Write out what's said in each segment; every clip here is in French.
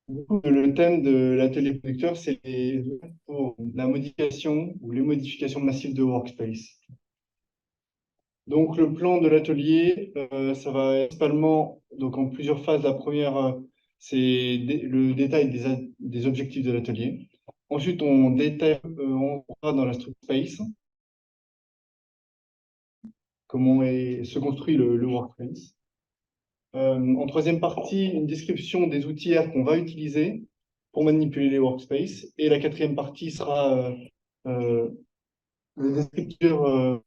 Du coup, le thème de l'atelier producteur, c'est la modification ou les modifications massives de workspace. Donc, le plan de l'atelier, ça va principalement donc en plusieurs phases. La première, c'est le détail des objectifs de l'atelier. Ensuite, on détaille, on va dans la structure space, se construit le workspace. En troisième partie, une description des outils R qu'on va utiliser pour manipuler les workspaces. Et la quatrième partie sera euh, des descripteurs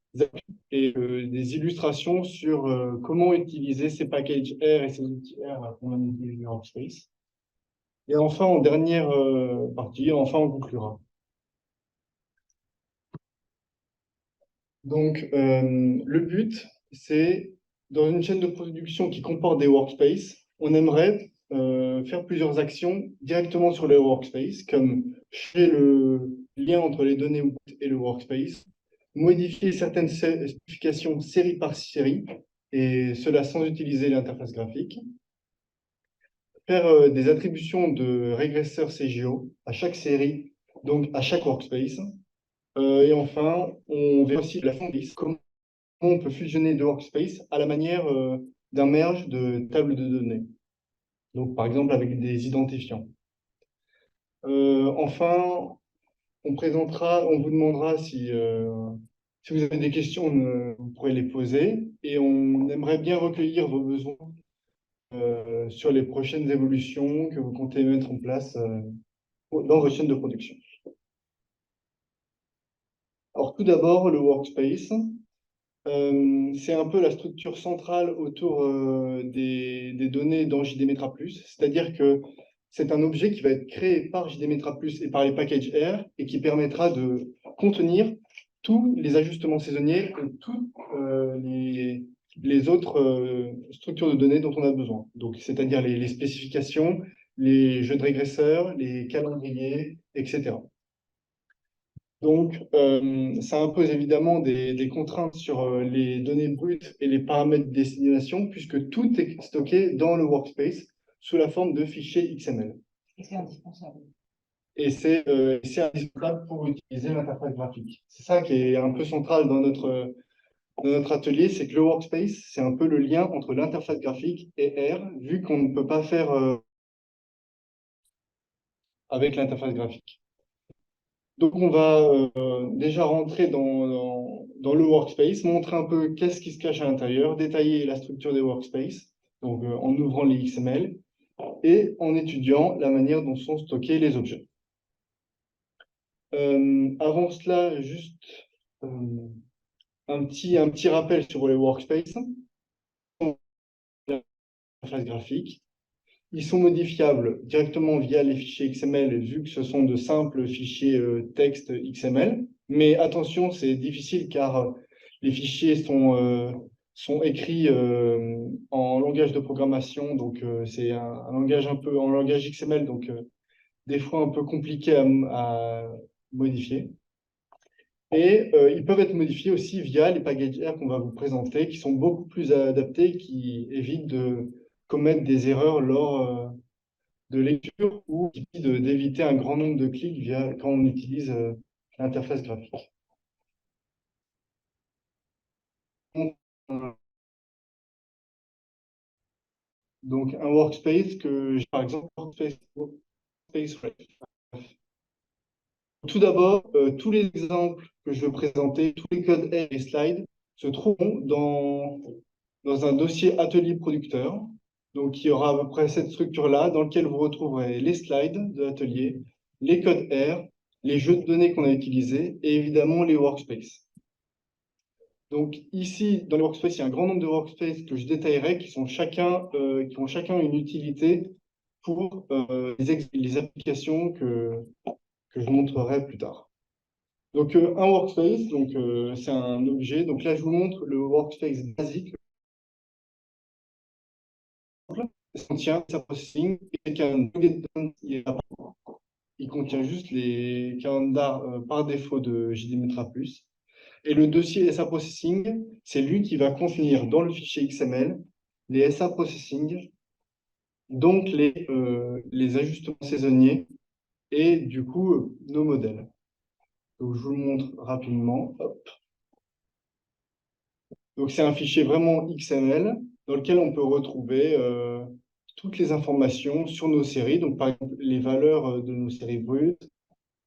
et des illustrations sur comment utiliser ces packages R et ces outils R pour manipuler les workspaces. Et enfin, en dernière partie, enfin, on conclura. Donc, le but, c'est, dans une chaîne de production qui comporte des workspaces, on aimerait faire plusieurs actions directement sur les workspaces, comme créer le lien entre les données root et le workspace, modifier certaines spécifications série par série, et cela sans utiliser l'interface graphique, faire des attributions de régresseurs CGO à chaque série, donc à chaque workspace. Et enfin, on verra aussi la fanbase, comment on peut fusionner deux workspaces à la manière d'un merge de tables de données. Donc, par exemple, avec des identifiants. Enfin, on vous demandera si vous avez des questions, vous pourrez les poser. Et on aimerait bien recueillir vos besoins sur les prochaines évolutions que vous comptez mettre en place dans votre chaîne de production. Alors, tout d'abord, le workspace. C'est un peu la structure centrale autour des données dans JDMetra+. C'est-à-dire que c'est un objet qui va être créé par JDMetra+, et par les packages R et qui permettra de contenir tous les ajustements saisonniers et toutes les autres structures de données dont on a besoin. Donc, c'est-à-dire les spécifications, les jeux de régresseurs, les calendriers, etc. Donc, ça impose évidemment des contraintes sur les données brutes et les paramètres de destination, puisque tout est stocké dans le workspace sous la forme de fichiers XML. Et c'est indispensable. Et c'est indispensable pour utiliser l'interface graphique. C'est ça qui est un peu central dans notre atelier, c'est que le workspace, c'est un peu le lien entre l'interface graphique et R, vu qu'on ne peut pas faire avec l'interface graphique. Donc, on va déjà rentrer dans le workspace, montrer un peu qu'est-ce qui se cache à l'intérieur, détailler la structure des workspaces, donc en ouvrant les XML et en étudiant la manière dont sont stockés les objets. Avant cela, juste euh, un petit rappel sur les workspaces, l'interface graphique. Ils sont modifiables directement via les fichiers XML, vu que ce sont de simples fichiers texte XML. Mais attention, c'est difficile car les fichiers sont écrits en langage de programmation, donc c'est un langage un peu en langage XML, donc des fois un peu compliqué à modifier. Et ils peuvent être modifiés aussi via les packages R qu'on va vous présenter, qui sont beaucoup plus adaptés, qui évitent de commettre des erreurs lors de lecture ou d'éviter un grand nombre de clics quand on utilise l'interface graphique. Donc, un workspace que j'ai, par exemple, workspace Ref. Tout d'abord, tous les exemples que je vais présenter, tous les codes R et slides se trouveront dans un dossier atelier producteur. Donc, il y aura à peu près cette structure-là dans laquelle vous retrouverez les slides de l'atelier, les codes R, les jeux de données qu'on a utilisés et évidemment les workspaces. Donc ici, dans les workspaces, il y a un grand nombre de workspaces que je détaillerai qui ont chacun une utilité pour les applications que je montrerai plus tard. Donc un workspace, c'est un objet. Donc là, je vous montre le workspace basique. Il contient sa processing et il contient juste les calendars par défaut de JDMetra+. Et le dossier SA Processing, c'est lui qui va contenir dans le fichier XML les SA Processing donc les ajustements saisonniers et du coup nos modèles. Donc, je vous le montre rapidement. Hop. Donc, c'est un fichier vraiment XML dans lequel on peut retrouver toutes les informations sur nos séries. Donc, par exemple, les valeurs de nos séries brutes,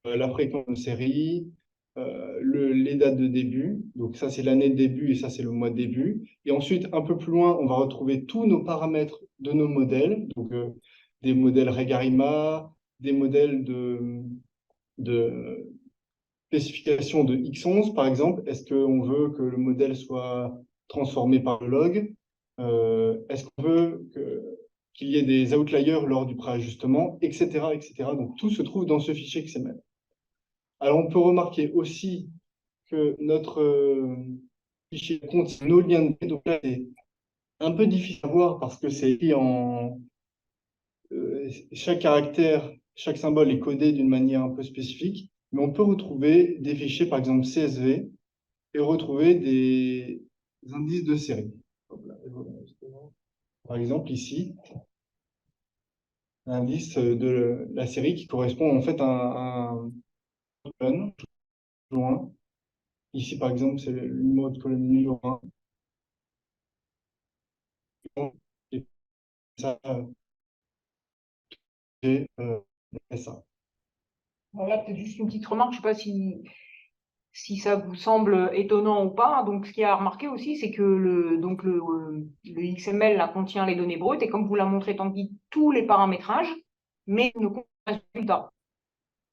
la fréquence de série, les dates de début. Donc ça, c'est l'année de début et ça, c'est le mois de début. Et ensuite, un peu plus loin, on va retrouver tous nos paramètres de nos modèles. Donc des modèles Regarima, des modèles de spécification de X11, par exemple. Est-ce qu'on veut que le modèle soit transformé par le log? Est-ce qu'on veut qu'il y ait des outliers lors du préajustement, etc., etc. Donc tout se trouve dans ce fichier XML. Alors, on peut remarquer aussi que notre fichier contient nos liens de données. Donc là, c'est un peu difficile à voir parce que c'est écrit en... chaque caractère, chaque symbole est codé d'une manière un peu spécifique, mais on peut retrouver des fichiers, par exemple CSV, et retrouver des indices de série. Par exemple, ici, l'indice de la série qui correspond en fait à un joint. Ici, par exemple, c'est le numéro de colonne numéro 1. Et ça, j'ai ça. Voilà, peut-être juste une petite remarque, je ne sais pas si ça vous semble étonnant ou pas. Donc, ce qu'il y a à remarquer aussi, c'est que le XML là, contient les données brutes et comme vous l'a montré Tanguy, tous les paramétrages, mais ne contient pas les résultats.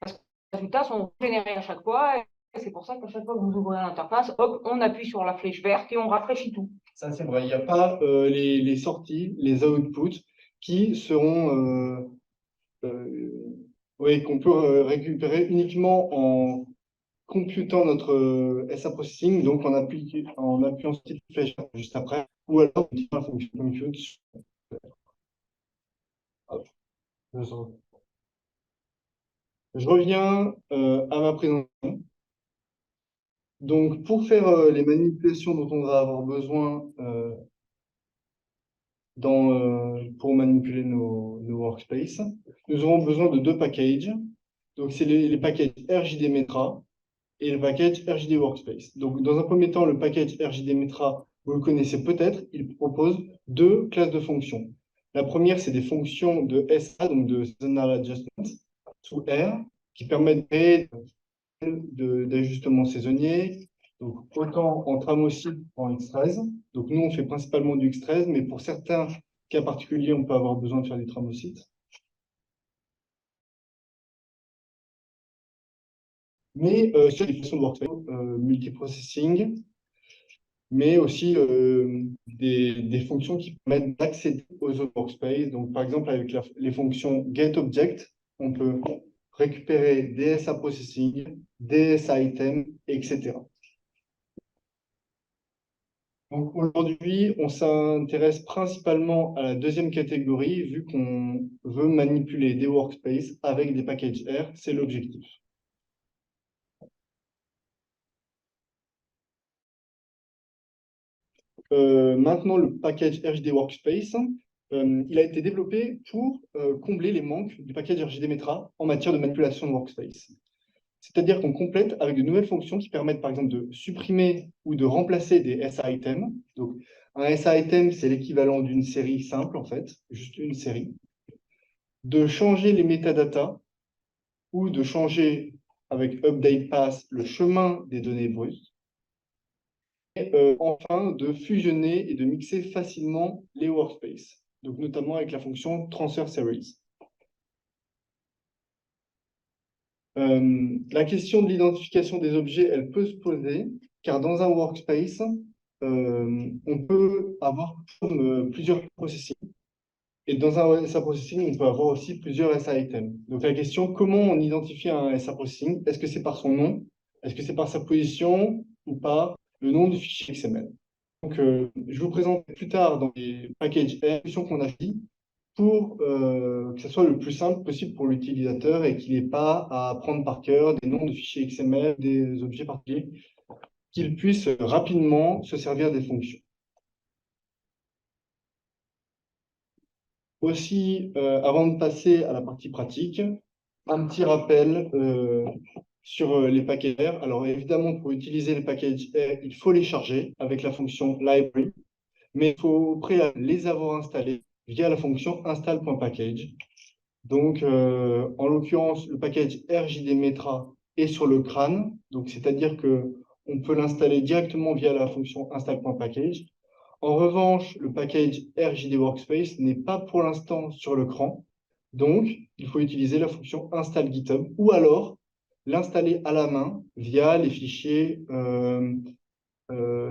Parce que les résultats sont générés à chaque fois et c'est pour ça qu'à chaque fois que vous ouvrez l'interface, hop, on appuie sur la flèche verte et on rafraîchit tout. Ça, c'est vrai. Il n'y a pas les sorties, les outputs qui seront, oui, qu'on peut récupérer uniquement en computant notre SA processing, donc en appuyant sur cette flèche juste après, ou alors en utilisant la fonction compute. Hop, je reviens à ma présentation. Donc, pour faire les manipulations dont on va avoir besoin pour manipuler nos workspaces, nous aurons besoin de deux packages. Donc, c'est les packages RJD Metra et le package RJD Workspace. Donc, dans un premier temps, le package RJD Metra, vous le connaissez peut-être, il propose deux classes de fonctions. La première, c'est des fonctions de SA, donc de Seasonal Adjustment, sous R, qui permettent de créer d'ajustements saisonniers, donc autant en Tramosite qu'en X13. Donc nous, on fait principalement du X13, mais pour certains cas particuliers, on peut avoir besoin de faire du Tramosite. Mais sur les fonctions de workspace, multiprocessing, mais aussi des fonctions qui permettent d'accéder aux autres workspaces. Donc par exemple, avec les fonctions getObject, on peut récupérer des SA processing, des SA items, etc. Donc aujourd'hui, on s'intéresse principalement à la deuxième catégorie, vu qu'on veut manipuler des workspaces avec des packages R, c'est l'objectif. Maintenant, le package RJD Workspace, il a été développé pour combler les manques du package RJD Metra en matière de manipulation de workspace. C'est-à-dire qu'on complète avec de nouvelles fonctions qui permettent, par exemple, de supprimer ou de remplacer des SA items. Donc, un SA item, c'est l'équivalent d'une série simple, en fait, juste une série. De changer les métadatas ou de changer avec update pass le chemin des données brutes. Et enfin, de fusionner et de mixer facilement les workspaces, donc notamment avec la fonction transfer series. La question de l'identification des objets, elle peut se poser, car dans un workspace, on peut avoir plusieurs processing. Et dans un SA processing, on peut avoir aussi plusieurs SA items. Donc la question, comment on identifie un SA processing? Est-ce que c'est par son nom? Est-ce que c'est par sa position ou par le nom du fichier XML? Donc je vous présente plus tard dans les packages R, qu'on a fait pour que ce soit le plus simple possible pour l'utilisateur et qu'il n'ait pas à apprendre par cœur des noms de fichiers XML, des objets particuliers, qu'il puisse rapidement se servir des fonctions. Aussi, avant de passer à la partie pratique, un petit rappel sur les packages R. Alors évidemment, pour utiliser les packages R, il faut les charger avec la fonction library, mais il faut préalablement les avoir installés via la fonction install.package. Donc, en l'occurrence, le package RJDMetra est sur le crâne, donc c'est-à-dire que on peut l'installer directement via la fonction install.package. En revanche, le package RJD Workspace n'est pas pour l'instant sur le cran, donc il faut utiliser la fonction install GitHub ou alors l'installer à la main via les fichiers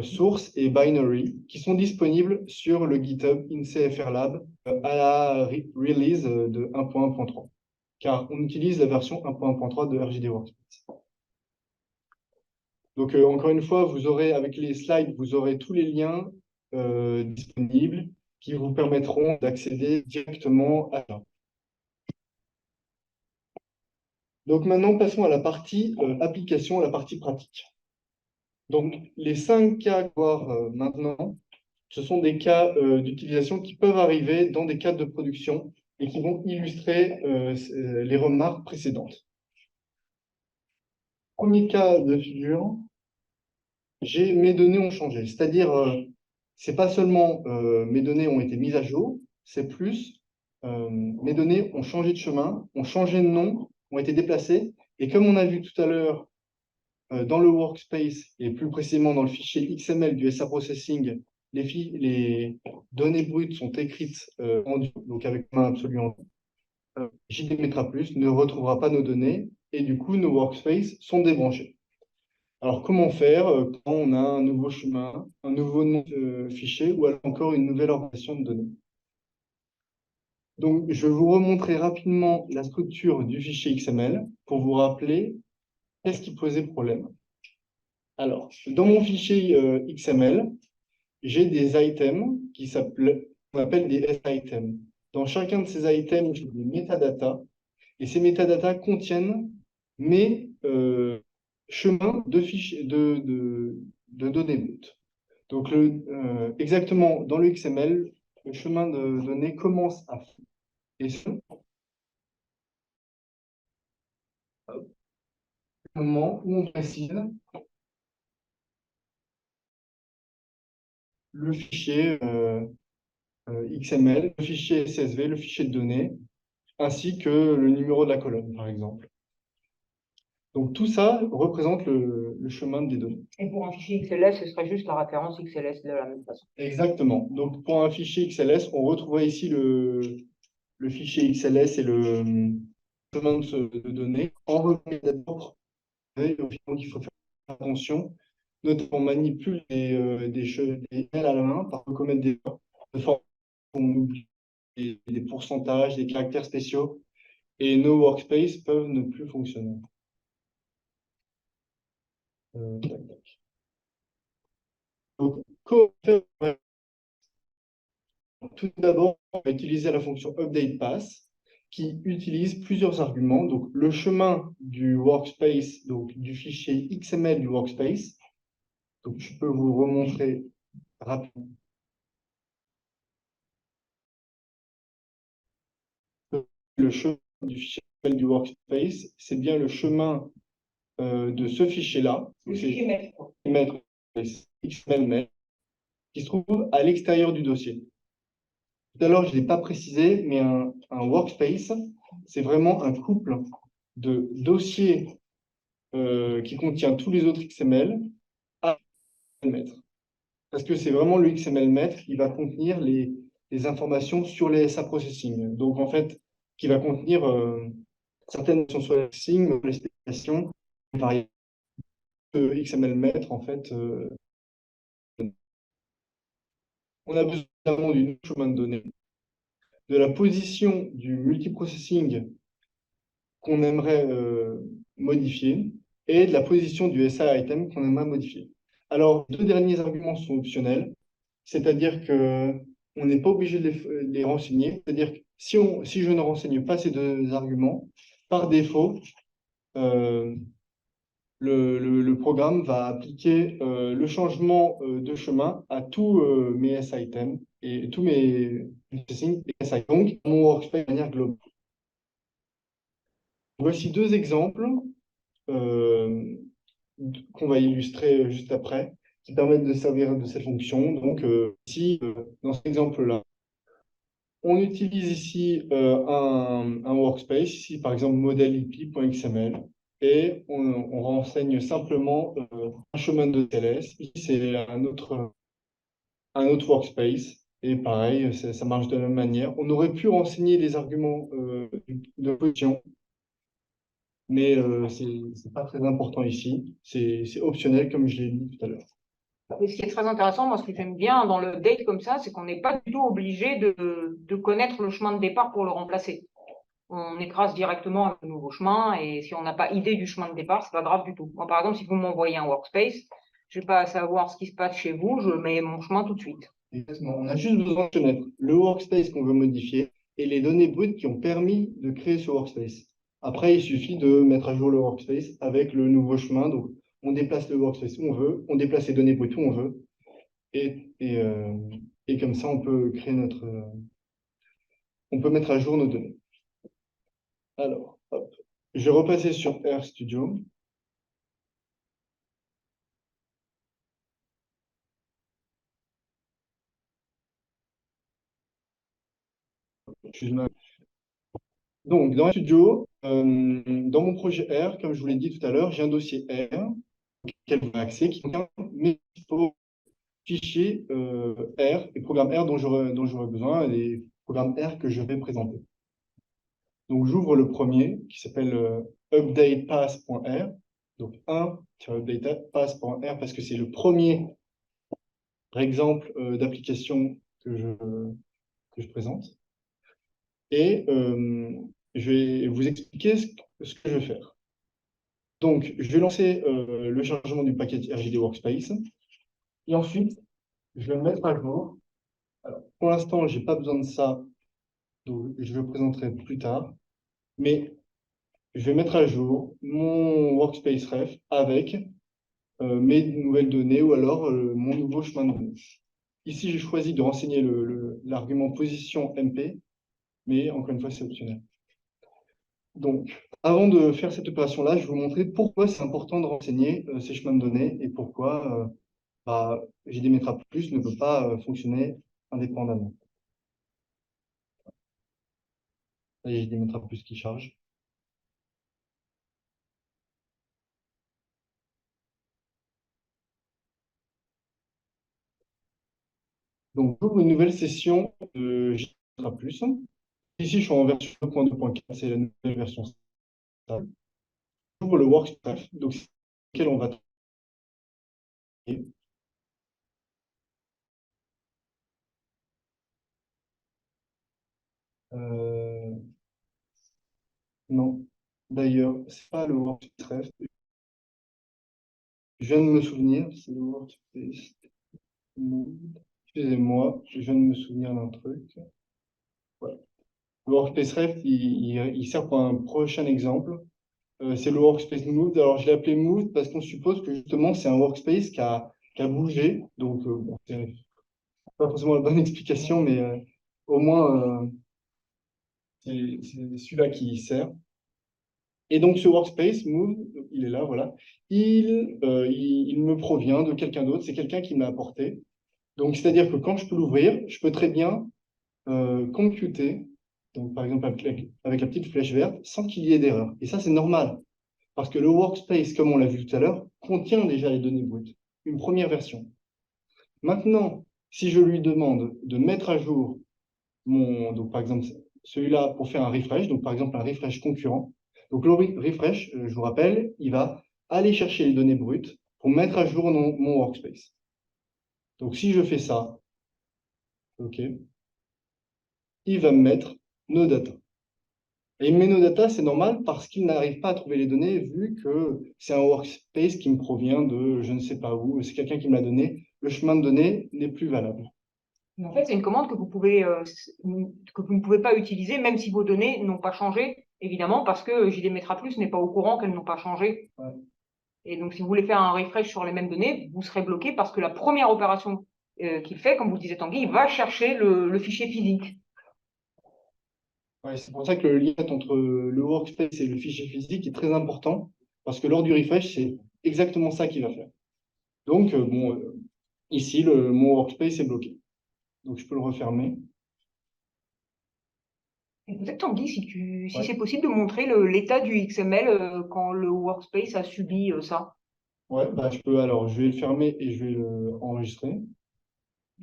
source et binary qui sont disponibles sur le GitHub InCFR à la release de 1.1.3, car on utilise la version 1.1.3 de RJD Workspace. Donc, encore une fois, vous aurez, avec les slides, vous aurez tous les liens disponibles qui vous permettront d'accéder directement à ça. Donc, maintenant, passons à la partie application, à la partie pratique. Donc, les 5 cas à voir maintenant, ce sont des cas d'utilisation qui peuvent arriver dans des cadres de production et qui vont illustrer les remarques précédentes. Premier cas de figure, mes données ont changé. C'est-à-dire, c'est pas seulement mes données ont été mises à jour, c'est plus mes données ont changé de chemin, ont changé de nom, ont été déplacées. Et comme on a vu tout à l'heure dans le workspace et plus précisément dans le fichier XML du SA Processing, les données brutes sont écrites donc avec main absolue en JDMetra+, ne retrouvera pas nos données et du coup nos workspaces sont débranchés. Alors comment faire quand on a un nouveau chemin, un nouveau nom de fichier ou alors encore une nouvelle organisation de données? Donc je vais vous remontrer rapidement la structure du fichier XML pour vous rappeler qu'est-ce qui posait problème. Alors, dans mon fichier XML, j'ai des items qu'on appelle des S-items. Dans chacun de ces items, j'ai des métadatas, et ces métadatas contiennent mes chemins de fichiers de données brutes. Donc, exactement dans le XML, le chemin de données commence à et ce moment où on précise le fichier XML, le fichier CSV, le fichier de données, ainsi que le numéro de la colonne, par exemple. Donc tout ça représente le chemin des données. Et pour un fichier XLS, ce serait juste la référence XLS de la même façon. Exactement. Donc pour un fichier XLS, on retrouvera ici le fichier XLS et le chemin de données. En revanche, d'abord, il faut faire attention. Notamment, on manipule des L à la main, par commettre des erreurs, de forme qu'on oublie des pourcentages, des caractères spéciaux, et nos workspaces peuvent ne plus fonctionner. Tac, tac. Donc, comment faire? Tout d'abord, on va utiliser la fonction updatePath qui utilise plusieurs arguments. Donc, le chemin du workspace, donc du fichier XML du workspace. Donc, je peux vous remontrer rapidement. Le chemin du fichier XML du workspace, c'est bien le chemin de ce fichier-là. Le fichier maître XML maître, qui se trouve à l'extérieur du dossier. Tout à l'heure, je ne l'ai pas précisé, mais un workspace, c'est vraiment un couple de dossiers qui contient tous les autres XML à maître. Parce que c'est vraiment le XML maître qui va contenir les informations sur les SA processing. Donc, en fait, qui va contenir certaines notions sur le processing, les spécifications, variables de XML maître, en fait. On a besoin d'une chemin de données, de la position du multiprocessing qu'on aimerait modifier et de la position du SA item qu'on aimerait modifier. Alors, les deux derniers arguments sont optionnels, c'est-à-dire qu'on n'est pas obligé de les renseigner. C'est-à-dire que si je ne renseigne pas ces deux arguments, par défaut, le programme va appliquer le changement de chemin à tous mes S-items et tous mes processing S-items, donc mon workspace de manière globale. Voici deux exemples euh, qu'on va illustrer juste après, qui permettent de servir de cette fonction. Donc, ici, dans cet exemple-là, on utilise ici un workspace, ici par exemple modèle.ip.xml, et on renseigne simplement un chemin de TLS. Ici, c'est un autre workspace, et pareil, ça marche de la même manière. On aurait pu renseigner les arguments de position, mais c'est pas très important ici. C'est optionnel, comme je l'ai dit tout à l'heure. Et ce qui est très intéressant, moi, ce que j'aime bien dans le date comme ça, c'est qu'on n'est pas du tout obligé de connaître le chemin de départ pour le remplacer. On écrase directement le nouveau chemin et si on n'a pas idée du chemin de départ, c'est pas grave du tout. Moi, par exemple, si vous m'envoyez un workspace, je vais pas savoir ce qui se passe chez vous, je mets mon chemin tout de suite. Exactement. On a juste besoin de connaître le workspace qu'on veut modifier et les données brutes qui ont permis de créer ce workspace. Après, il suffit de mettre à jour le workspace avec le nouveau chemin. Donc, on déplace le workspace où on veut, on déplace les données brutes où on veut, et comme ça, on peut créer on peut mettre à jour nos données. Alors, hop. Je vais repasser sur RStudio. Donc, dans RStudio, dans mon projet R, comme je vous l'ai dit tout à l'heure, j'ai un dossier R auquel vous avez accès qui contient mes fichiers R et programmes R dont j'aurai besoin, et les programmes R que je vais présenter. Donc, j'ouvre le premier qui s'appelle updatepass.r. Donc, 1-updatepass.r parce que c'est le premier exemple d'application que je présente. Et je vais vous expliquer ce que je vais faire. Donc, je vais lancer le chargement du package RJD Workspace. Et ensuite, je vais le mettre à jour. Alors, pour l'instant, je n'ai pas besoin de ça, donc je le présenterai plus tard. Mais je vais mettre à jour mon Workspace Ref avec mes nouvelles données ou alors mon nouveau chemin de données. Ici, j'ai choisi de renseigner l'argument position MP, mais encore une fois, c'est optionnel. Donc, avant de faire cette opération-là, je vais vous montrer pourquoi c'est important de renseigner ces chemins de données et pourquoi JDMetra Plus ne peut pas fonctionner indépendamment. Là, il y a JDMetra Plus qui charge. Donc, j'ouvre une nouvelle session de JDMetra Plus. Ici, je suis en version 2.2.4, c'est la nouvelle version stable. J'ouvre le workspace, donc c'est lequel on va travailler. Euh, non, d'ailleurs, c'est pas le workspace. Je viens de me souvenir, c'est le workspace. Excusez-moi, je viens de me souvenir d'un truc. Voilà. Le workspace ref, il sert pour un prochain exemple. C'est le workspace Moved. Alors, je l'ai appelé Moved parce qu'on suppose que justement, c'est un workspace qui a bougé. Donc, bon, c'est pas forcément la bonne explication, mais au moins, c'est celui-là qui sert. Et donc, ce workspace Moved, il est là, voilà. Il me provient de quelqu'un d'autre. C'est quelqu'un qui m'a apporté. Donc, c'est-à-dire que quand je peux l'ouvrir, je peux très bien computer, donc par exemple avec la petite flèche verte, sans qu'il y ait d'erreur. Et ça, c'est normal, parce que le workspace, comme on l'a vu tout à l'heure, contient déjà les données brutes, une première version. Maintenant, si je lui demande de mettre à jour donc par exemple, celui-là pour faire un refresh, donc par exemple un refresh concurrent, donc le refresh, je vous rappelle, il va aller chercher les données brutes pour mettre à jour mon workspace. Donc si je fais ça, OK, il va me mettre nos data. Et Menodata, c'est normal parce qu'il n'arrive pas à trouver les données vu que c'est un workspace qui me provient de je ne sais pas où, c'est quelqu'un qui me l'a donné, le chemin de données n'est plus valable. En fait, c'est une commande que vous ne pouvez pas utiliser, même si vos données n'ont pas changé, évidemment, parce que JDMetra Plus n'est pas au courant qu'elles n'ont pas changé. Ouais. Et donc, si vous voulez faire un refresh sur les mêmes données, vous serez bloqué parce que la première opération qu'il fait, comme vous le disiez Tanguy, il va chercher le fichier physique. Ouais, c'est pour ça que le lien entre le workspace et le fichier physique est très important, parce que lors du refresh, c'est exactement ça qu'il va faire. Donc, bon, ici, mon workspace est bloqué. Donc, je peux le refermer. Et peut-être Tanguy, si Ouais. c'est possible de montrer l'état du XML quand le workspace a subi ça. Ouais, bah, je peux. Alors, je vais le fermer et je vais le enregistrer.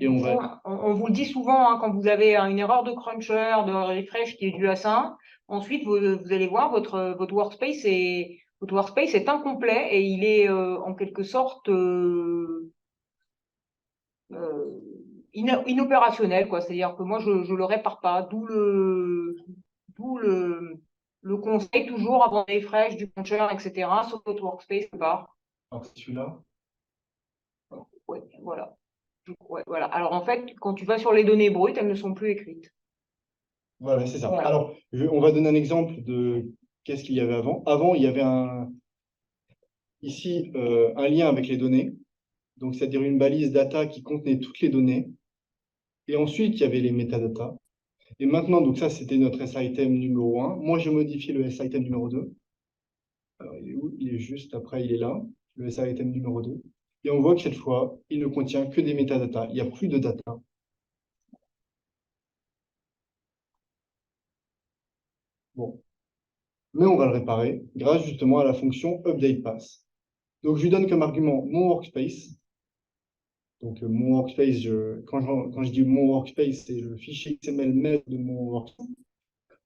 Et on va. On vous le dit souvent quand vous avez une erreur de cruncher, de refresh qui est due à ça. Ensuite, vous allez voir votre workspace est incomplet et il est en quelque sorte euh, inopérationnel, quoi. C'est-à-dire que moi, je ne le répare pas. D'où le conseil toujours avant des refresh, du cruncher, etc. Sur votre workspace, part. Alors, c'est celui-là. Ouais, voilà. Ouais, voilà. Alors en fait, quand tu vas sur les données brutes, elles ne sont plus écrites. Voilà, c'est ça. Voilà. Alors, on va donner un exemple de qu'est-ce qu'il y avait avant. Avant, il y avait ici un lien avec les données. Donc, c'est-à-dire une balise data qui contenait toutes les données. Et ensuite, il y avait les métadatas. Et maintenant, donc ça, c'était notre S-item numéro 1. Moi, je modifie le S-item numéro 2. Alors, il est où? Il est juste après, il est là, le S-item numéro 2. Et on voit que cette fois, il ne contient que des métadatas. Il n'y a plus de data. Bon. Mais on va le réparer grâce justement à la fonction updatePath. Donc, je lui donne comme argument mon workspace. Donc, mon workspace, quand je dis mon workspace, c'est le fichier XML maître de mon workspace.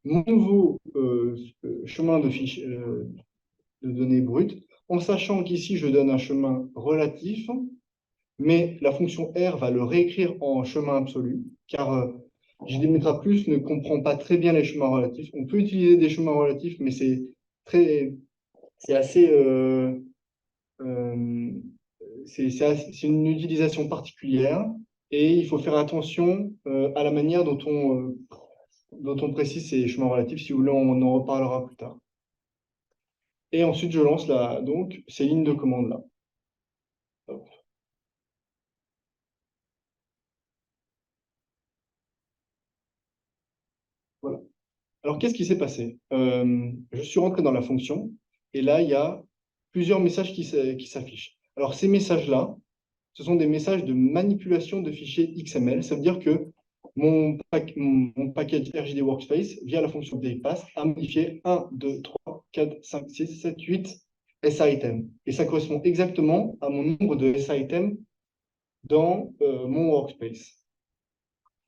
Mon nouveau chemin de données brutes, en sachant qu'ici, je donne un chemin relatif, mais la fonction R va le réécrire en chemin absolu, car JDmetra Plus ne comprend pas très bien les chemins relatifs. On peut utiliser des chemins relatifs, mais c'est assez, euh, c'est une utilisation particulière, et il faut faire attention à la manière dont on précise ces chemins relatifs. Si vous voulez, on en reparlera plus tard. Et ensuite, je lance donc ces lignes de commande là. Hop. Voilà. Alors, qu'est-ce qui s'est passé? Je suis rentré dans la fonction et là, il y a plusieurs messages qui s'affichent. Alors, ces messages-là, ce sont des messages de manipulation de fichiers XML. Ça veut dire que mon package RJD Workspace, via la fonction updatePath, a modifié 1, 2, 3, 4, 5, 6, 7, 8 SITEM. Et ça correspond exactement à mon nombre de SITEM dans mon workspace.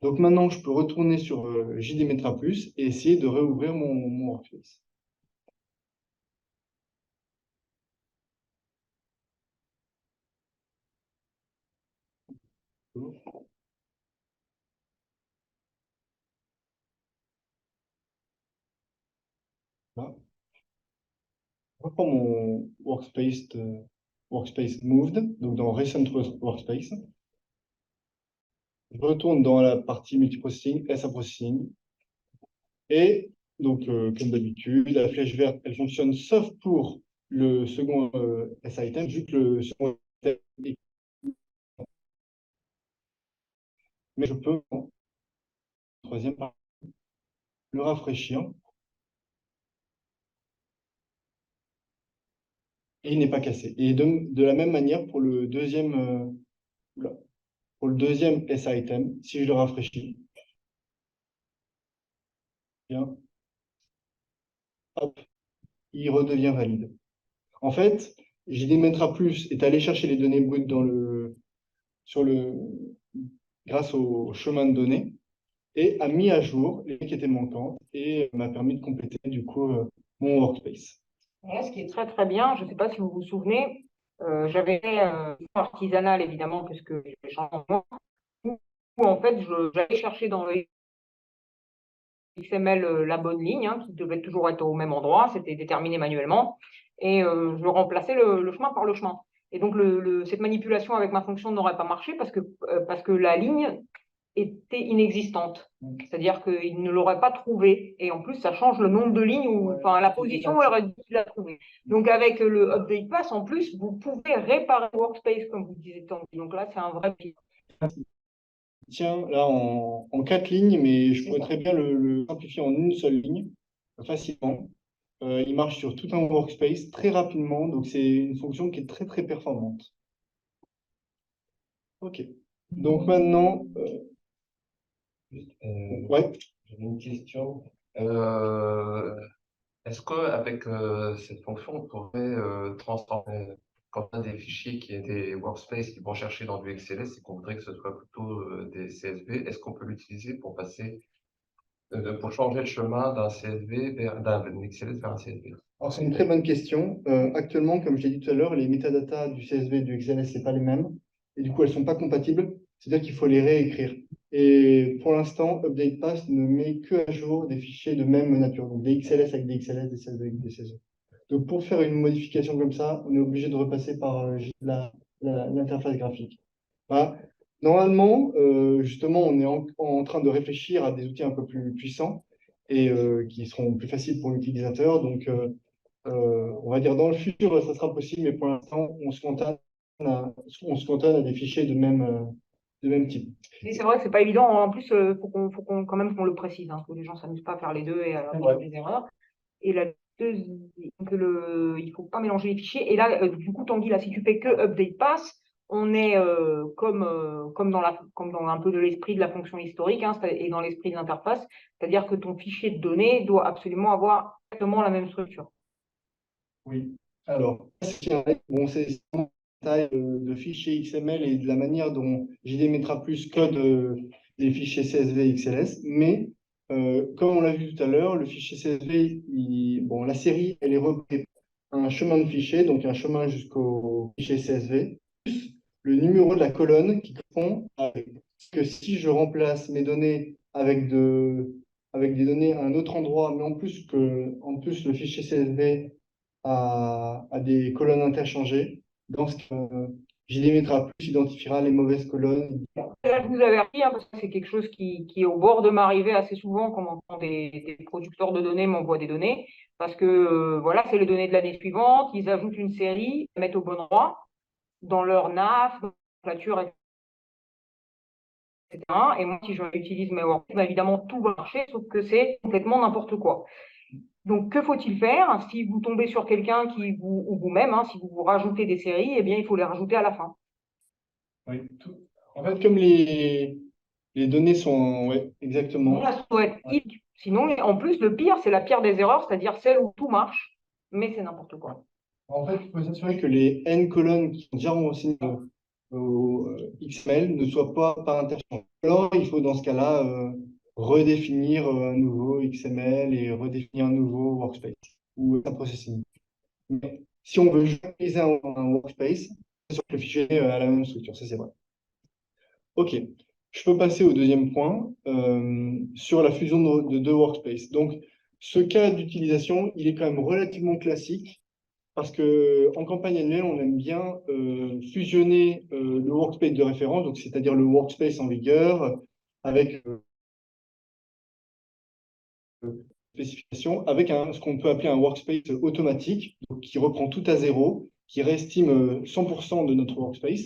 Donc maintenant, je peux retourner sur JDmetra Plus et essayer de réouvrir mon workspace. Là. Je reprends mon workspace moved, donc dans Recent Workspace. Je retourne dans la partie multiprocessing, SA Processing. Et donc, comme d'habitude, la flèche verte, elle fonctionne sauf pour le second SITEM, vu que le second SITEM est... Mais je peux, en troisième partie, le rafraîchir. Et il n'est pas cassé. Et de la même manière, pour le deuxième SITEM, si je le rafraîchis, bien, hop, il redevient valide. En fait, JDmetra Plus est allé chercher les données brutes grâce au chemin de données et a mis à jour les qui étaient manquantes et m'a permis de compléter du coup mon workspace. Et ce qui est très très bien, je ne sais pas si vous vous souvenez, j'avais artisanal évidemment, puisque j'ai changé où en fait j'allais chercher dans le XML la bonne ligne, qui devait toujours être au même endroit, c'était déterminé manuellement, et je remplaçais le chemin par le chemin. Et donc cette manipulation avec ma fonction n'aurait pas marché parce que la ligne été inexistante. C'est-à-dire qu'il ne l'aurait pas trouvé. Et en plus, ça change le nombre de lignes, ou enfin la position où elle aurait dû la trouver. Donc avec le update pass, en plus, vous pouvez réparer le workspace, comme vous disiez tant. Donc là, c'est un vrai pied. Tiens, là, en 4 lignes, mais je pourrais très bien le simplifier en une seule ligne, facilement. Il marche sur tout un workspace très rapidement, donc c'est une fonction qui est très, très performante. OK. Donc maintenant, ouais. J'ai une question. Est-ce qu'avec cette fonction, on pourrait transformer, quand on a des fichiers qui est des workspaces qui vont chercher dans du XLS et qu'on voudrait que ce soit plutôt des CSV, est-ce qu'on peut l'utiliser pour passer, pour changer le chemin d'un CSV d'un XLS vers un CSV? Alors, c'est une très bonne question. Actuellement, comme je l'ai dit tout à l'heure, les métadatas du CSV et du XLS, c'est pas les mêmes. Et du coup, elles sont pas compatibles. C'est-à-dire qu'il faut les réécrire. Et pour l'instant, Update Pass ne met que à jour des fichiers de même nature. Donc, des XLS avec des XLS, des CSV avec des CSV. Donc, pour faire une modification comme ça, on est obligé de repasser par l'interface graphique. Voilà. Normalement, justement, on est en train de réfléchir à des outils un peu plus puissants et qui seront plus faciles pour l'utilisateur. Donc, on va dire dans le futur, ça sera possible, mais pour l'instant, on se cantonne à des fichiers de même type. Et c'est vrai que c'est pas évident. En plus, faut qu'on quand même qu'on le précise, hein, que les gens s'amusent pas à faire les deux et à faire des erreurs. Et la deuxième, il faut pas mélanger les fichiers. Et là, du coup, Tanguy, là, si tu fais que update pass, on est comme dans un peu de l'esprit de la fonction historique, hein, et dans l'esprit de l'interface, c'est-à-dire que ton fichier de données doit absolument avoir exactement la même structure. Oui. Alors, bon, c'est une taille de fichiers XML et de la manière dont JD mettra plus code des fichiers CSV et XLS. Mais comme on l'a vu tout à l'heure, le fichier CSV, bon, la série, elle est reprise un chemin de fichier, donc un chemin jusqu'au fichier CSV, plus le numéro de la colonne qui correspond avec que si je remplace mes données avec des données à un autre endroit, mais en plus le fichier CSV à des colonnes interchangées. Dans ce cas, JDMetra Plus identifiera les mauvaises colonnes. Là, je vous avertis, hein, parce que c'est quelque chose qui est au bord de m'arriver assez souvent quand des producteurs de données m'envoient des données. Parce que voilà, c'est les données de l'année suivante, ils ajoutent une série, ils mettent au bon endroit, dans leur NAF, nomenclature, etc. Et moi, si je utilise mes workspaces, évidemment, tout va marcher, sauf que c'est complètement n'importe quoi. Donc, que faut-il faire? Si vous tombez sur quelqu'un ou vous-même, hein, si vous vous rajoutez des séries, eh bien, il faut les rajouter à la fin. Oui, en fait, comme les données sont. Ouais, exactement. Non, ça doit être Sinon, en plus, le pire, c'est la pire des erreurs, c'est-à-dire celle où tout marche, mais c'est n'importe quoi. En fait, il faut s'assurer que les n colonnes qui sont déjà renseignées au XML ne soient pas interchangées. Alors, il faut dans ce cas-là redéfinir un nouveau XML et redéfinir un nouveau workspace ou un processing. Mais si on veut utiliser un workspace, sur le fichier à la même structure, ça c'est vrai. OK. Je peux passer au deuxième point sur la fusion de deux workspaces. Donc, ce cas d'utilisation, il est quand même relativement classique parce que en campagne annuelle, on aime bien fusionner le workspace de référence, donc c'est-à-dire le workspace en vigueur, avec spécification, avec ce qu'on peut appeler un workspace automatique, donc qui reprend tout à zéro, qui réestime 100% de notre workspace,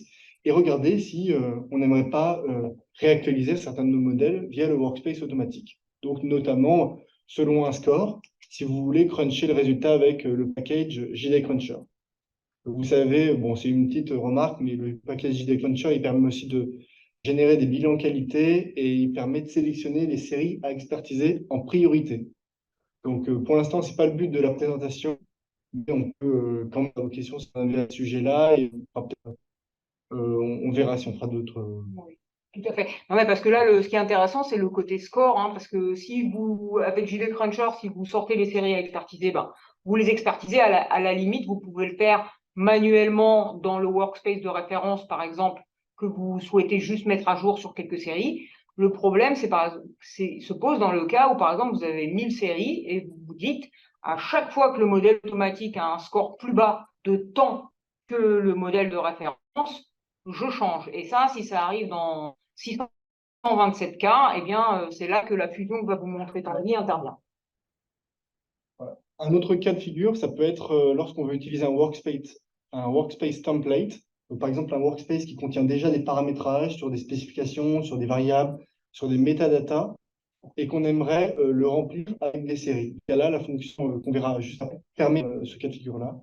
et regarder si on n'aimerait pas réactualiser certains de nos modèles via le workspace automatique. Donc notamment, selon un score, si vous voulez cruncher le résultat avec le package JD Cruncher. Vous savez, bon, c'est une petite remarque, mais le package JD Cruncher, il permet aussi de générer des bilans qualité et il permet de sélectionner les séries à expertiser en priorité. Donc, pour l'instant, ce n'est pas le but de la présentation, mais on peut, quand on a vos questions sur un sujet-là, et on verra si on fera d'autres. Oui, tout à fait. Non, mais parce que là, ce qui est intéressant, c'est le côté score, hein, parce que si vous, avec JD Cruncher, si vous sortez les séries à expertiser, ben, vous les expertisez, à la limite, vous pouvez le faire manuellement dans le workspace de référence, par exemple, que vous souhaitez juste mettre à jour sur quelques séries. Le problème, se pose dans le cas où, par exemple, vous avez 1000 séries et vous vous dites, à chaque fois que le modèle automatique a un score plus bas de temps que le modèle de référence, je change. Et ça, si ça arrive dans 600 127K, eh bien, c'est là que la fusion que va vous montrer Tanguy intervient. Voilà. Un autre cas de figure, ça peut être lorsqu'on veut utiliser un workspace template. Donc, par exemple, un workspace qui contient déjà des paramétrages sur des spécifications, sur des variables, sur des métadatas, et qu'on aimerait le remplir avec des séries. Et là, la fonction qu'on verra juste après permet ce cas de figure-là.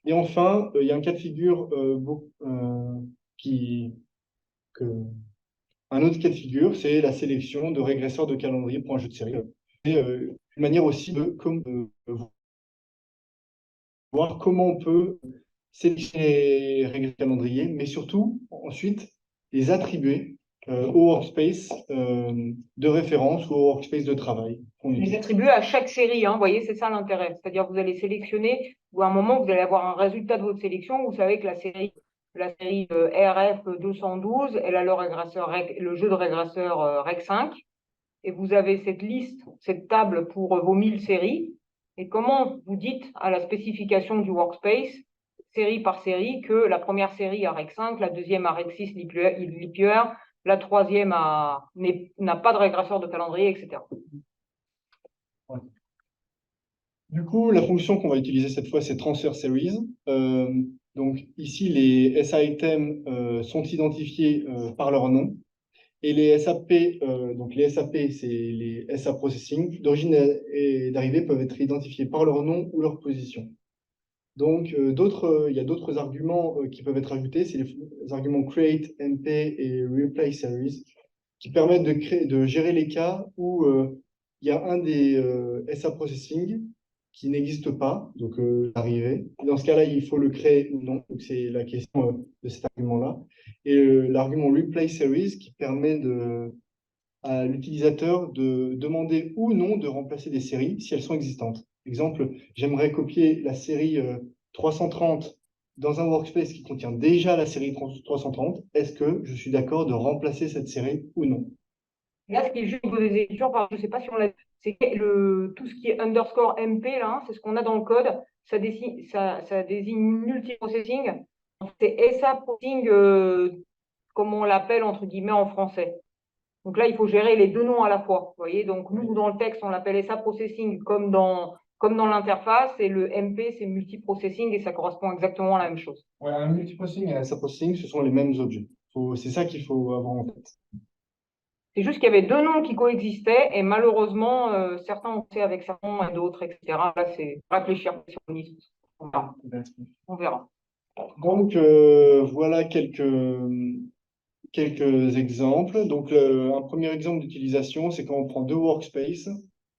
Et enfin, il y a un cas de figure qui, que, un autre cas de figure, c'est la sélection de régresseurs de calendrier pour un jeu de série. C'est une manière aussi de voir comment on peut sélectionner les règles de calendrier, mais surtout, ensuite, les attribuer au workspace de référence ou au workspace de travail. Les attribuer à chaque série, hein, vous voyez, c'est ça l'intérêt. C'est-à-dire que vous allez sélectionner, ou à un moment, vous allez avoir un résultat de votre sélection. Vous savez que la série RF 212, elle a le jeu de régresseur Rec 5. Et vous avez cette liste, cette table pour vos 1000 séries. Et comment vous dites à la spécification du workspace, série par série, que la première série a Rec 5, la deuxième a Rec 6 Leap Year, la troisième n'a pas de régresseur de calendrier, etc. Ouais. Du coup, la fonction qu'on va utiliser cette fois, c'est transfer series. Donc ici, les SA items sont identifiés par leur nom. Et les SAP, donc les SAP, c'est les SA processing, d'origine et d'arrivée peuvent être identifiés par leur nom ou leur position. Donc, il y a d'autres arguments qui peuvent être ajoutés, c'est les arguments create, MP et replay series, qui permettent de gérer les cas où il y a un des SA processing qui n'existe pas, donc l'arrivée. Dans ce cas-là, il faut le créer ou non. Donc, c'est la question de cet argument-là. Et l'argument replay series qui permet à l'utilisateur de demander ou non de remplacer des séries si elles sont existantes. Exemple, j'aimerais copier la série 330 dans un workspace qui contient déjà la série 330. Est-ce que je suis d'accord de remplacer cette série ou non? Là, ce qui est juste au niveau des éditeurs, je ne sais pas si on l'a, c'est que tout ce qui est underscore MP, là, c'est ce qu'on a dans le code. Ça désigne multiprocessing. C'est SA processing, comme on l'appelle entre guillemets en français. Donc là, il faut gérer les deux noms à la fois. Vous voyez, donc nous, dans le texte, on l'appelle SA processing comme dans l'interface, et le MP, c'est multiprocessing, et ça correspond exactement à la même chose. Ouais, un multiprocessing et un SA processing, ce sont les mêmes objets. C'est ça qu'il faut avoir en tête. C'est juste qu'il y avait deux noms qui coexistaient, et malheureusement, certains ont fait avec certains noms et d'autres, etc. Là, c'est réfléchir sur on verra. On verra. Donc, voilà quelques exemples. Donc, un premier exemple d'utilisation, c'est quand on prend deux workspaces,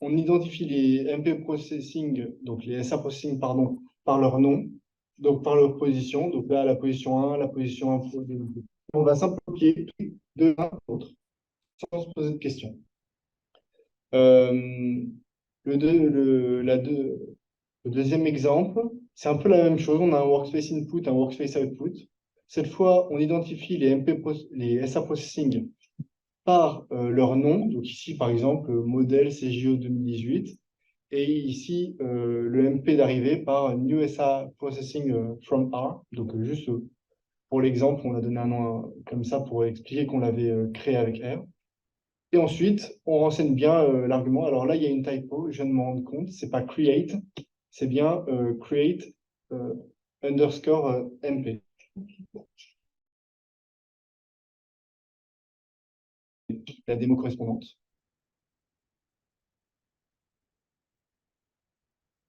on identifie les MP processing, donc les SA processing, pardon, par leur nom, donc par leur position. Donc là, la position 1, la position 1. On va simplement copier de l'un à l'autre, sans se poser de questions. Euh, le deuxième exemple, c'est un peu la même chose. On a un workspace input, un workspace output. Cette fois, on identifie les SA processing par leur nom. Donc ici, par exemple, modèle CJO 2018. Et ici, le MP d'arrivée par New SA Processing from R. Donc juste pour l'exemple, on a donné un nom comme ça pour expliquer qu'on l'avait créé avec R. Et ensuite, on renseigne bien l'argument. Alors là, il y a une typo, je viens de me rendre compte. C'est pas create, c'est bien create underscore MP. La démo correspondante.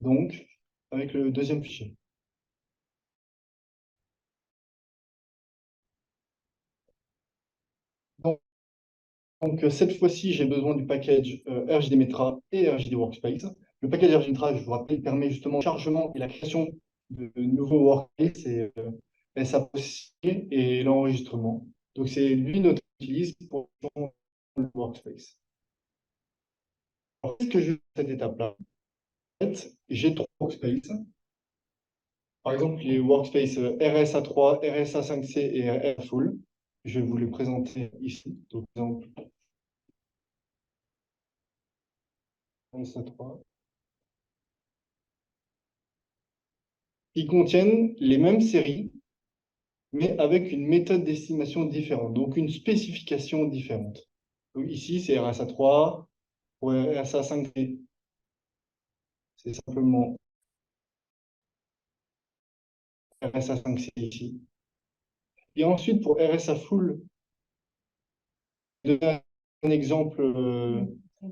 Donc, avec le deuxième fichier. Donc cette fois-ci, j'ai besoin du package RJDMetra et RJD Workspace. Le package RJDMetra, je vous rappelle, permet justement le chargement et la création de nouveaux workspaces et sa possibilité et l'enregistrement. Donc c'est lui notre utilise pour le workspace. Alors, qu'est-ce que je fais à cette étape-là? En fait, j'ai trois workspaces. Par exemple, les workspaces RSA3, RSA5C et RSA Full. Je vais vous les présenter ici. Donc, par exemple, RSA3. Qui contiennent les mêmes séries, mais avec une méthode d'estimation différente, donc une spécification différente. Donc ici, c'est RSA3 pour RSA5C. C'est simplement RSA5C ici. Et ensuite, pour RSA full, je vais donner un exemple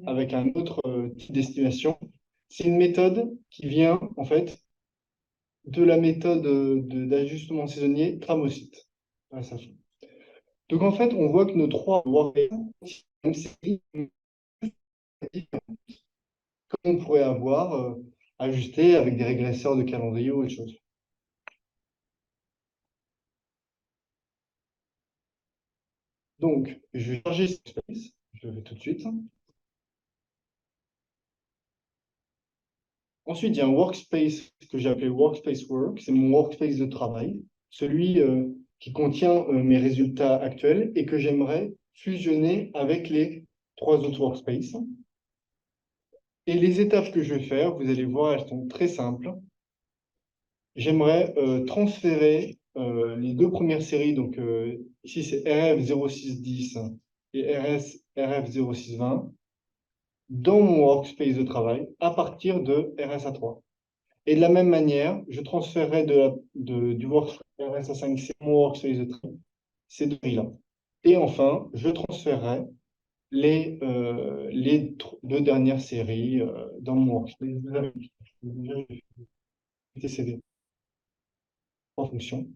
avec un autre type d'estimation. C'est une méthode qui vient, en fait, de la méthode d'ajustement saisonnier Cramocyte. RSA full. Donc, en fait, on voit que nos trois workflows, comme on pourrait avoir ajusté avec des régresseurs de calendrier ou autre chose. Donc, je vais charger Space. Je le fais tout de suite. Ensuite, il y a un workspace que j'ai appelé Workspace Work. C'est mon workspace de travail, celui qui contient mes résultats actuels et que j'aimerais fusionner avec les trois autres workspaces. Et les étapes que je vais faire, vous allez voir, elles sont très simples. J'aimerais transférer les deux premières séries. Donc, ici, c'est RF 0610 et RF 0620 dans mon workspace de travail à partir de RSA3. Et de la même manière, je transférerai du workspace RSA5C mon workspace de travail, ces deux là. Et enfin, je transférerai les deux dernières séries dans mon workspace. TCD, trois fonctions.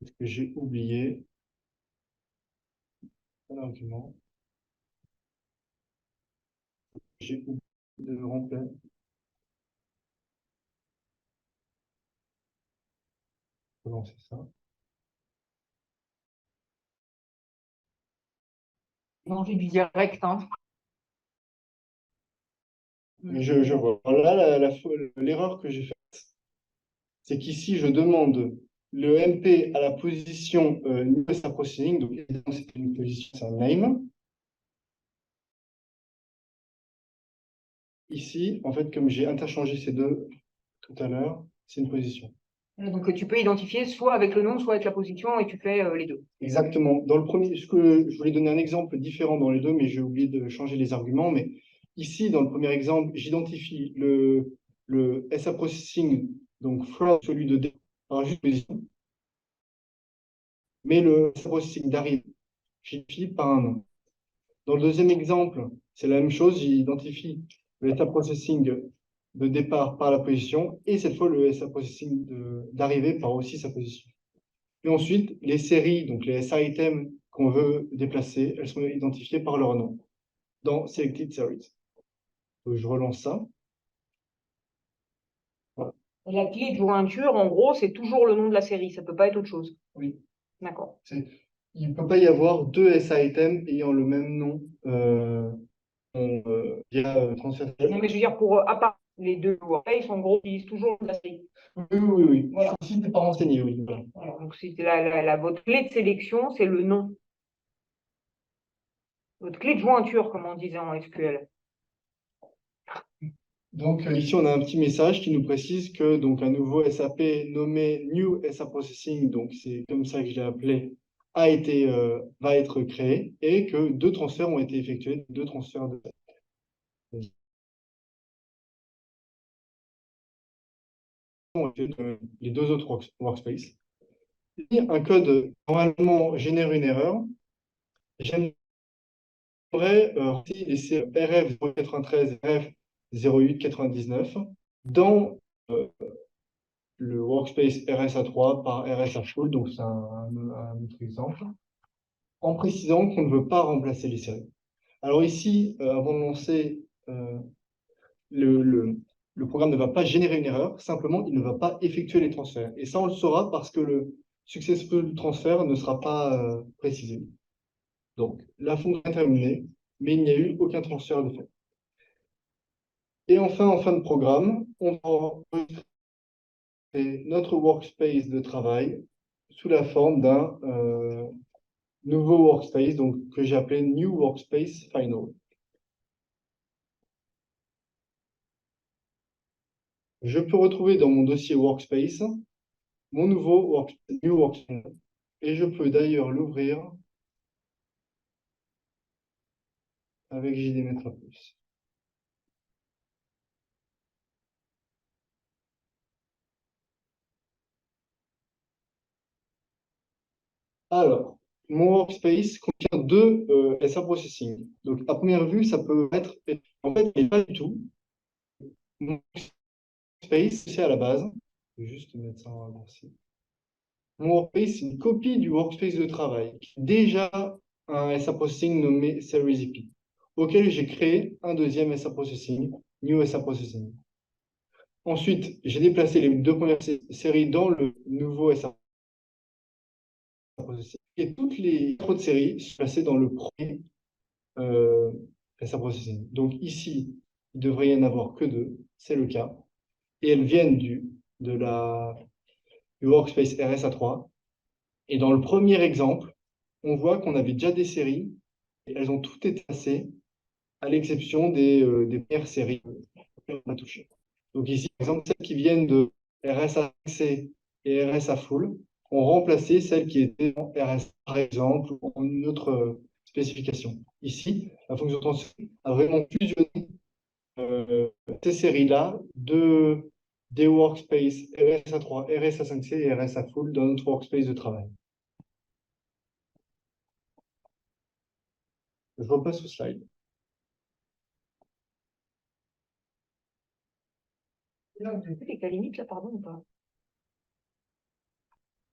Est-ce que j'ai oublié un argument? J'ai oublié de remplir. Relancer ça. Manger du direct, hein. Je vois. Alors là, l'erreur que j'ai faite, c'est qu'ici, je demande le MP à la position new SA processing. Donc, évidemment, c'est une position, c'est un name. Ici, en fait, comme j'ai interchangé ces deux tout à l'heure, c'est une position. Donc tu peux identifier soit avec le nom, soit avec la position, et tu fais les deux. Exactement. Dans le premier, je voulais donner un exemple différent dans les deux, mais j'ai oublié de changer les arguments. Mais ici, dans le premier exemple, j'identifie le SA processing, donc from celui de D par juste position, mais le SA processing d'arrivée, j'identifie par un nom. Dans le deuxième exemple, c'est la même chose, j'identifie le SA processing de départ par la position et cette fois le SA processing d'arrivée par aussi sa position. Et ensuite, les séries, donc les SA items qu'on veut déplacer, elles sont identifiées par leur nom dans Selected Series. Donc, je relance ça. Voilà. Et la clé de jointure, en gros, c'est toujours le nom de la série, ça peut pas être autre chose. Oui. D'accord. Il ne peut pas y avoir deux SA items ayant le même nom via transfert. Non, mais je veux dire, pour à part les deux workspaces, en gros, ils utilisent toujours la série. Oui. Voilà. Si n'est pas renseigné, oui. Voilà. Alors, donc, c'est votre clé de sélection, c'est le nom. Votre clé de jointure, comme on disait en SQL. Donc ici, on a un petit message qui nous précise que donc un nouveau SAP nommé New SA Processing, donc c'est comme ça que je l'ai appelé, va être créé et que deux transferts ont été effectués, deux transferts de les deux autres workspaces. Et un code normalement génère une erreur. J'aimerais laisser RF 093, RF 0899 dans le workspace RSA3 par RSA full, donc c'est un autre exemple, en précisant qu'on ne veut pas remplacer les séries. Alors ici, avant de lancer, le, le, le programme ne va pas générer une erreur, simplement il ne va pas effectuer les transferts. Et ça, on le saura parce que le successful transfert ne sera pas précisé. Donc, la fonction est terminée, mais il n'y a eu aucun transfert de fait. Et enfin, en fin de programme, on va notre workspace de travail sous la forme d'un nouveau workspace, donc que j'ai appelé New Workspace Final. Je peux retrouver dans mon dossier Workspace mon nouveau New Workspace. Et je peux d'ailleurs l'ouvrir avec JDMetra+. Alors, mon workspace contient deux SA Processing. Donc, à première vue, ça peut être... En fait, il n'est pas du tout. Mon workspace, c'est à la base. Je vais juste mettre ça en raccourci. Mon workspace, c'est une copie du workspace de travail, qui est déjà un SA Processing nommé Series EP, auquel j'ai créé un deuxième SA Processing, New SA Processing. Ensuite, j'ai déplacé les deux premières séries dans le nouveau SA Processing. Et toutes les autres séries sont placées dans le premier SA Processing. Donc ici, il devrait y en avoir que deux, c'est le cas. Et elles viennent du workspace RSA3. Et dans le premier exemple, on voit qu'on avait déjà des séries, et elles ont toutes été placées, à l'exception des premières séries qu'on a touchées. Donc ici, par exemple, celles qui viennent de RSA C et RSA Full ont remplacé celles qui étaient en RSA, par exemple, ou en une autre spécification. Ici, la fonction transfert a vraiment fusionné ces séries-là des workspaces RSA3, RSA5C et RSA Full dans notre workspace de travail. Je repasse au slide. Là, vous avez vu les cas limites, là, pardon, ou pas?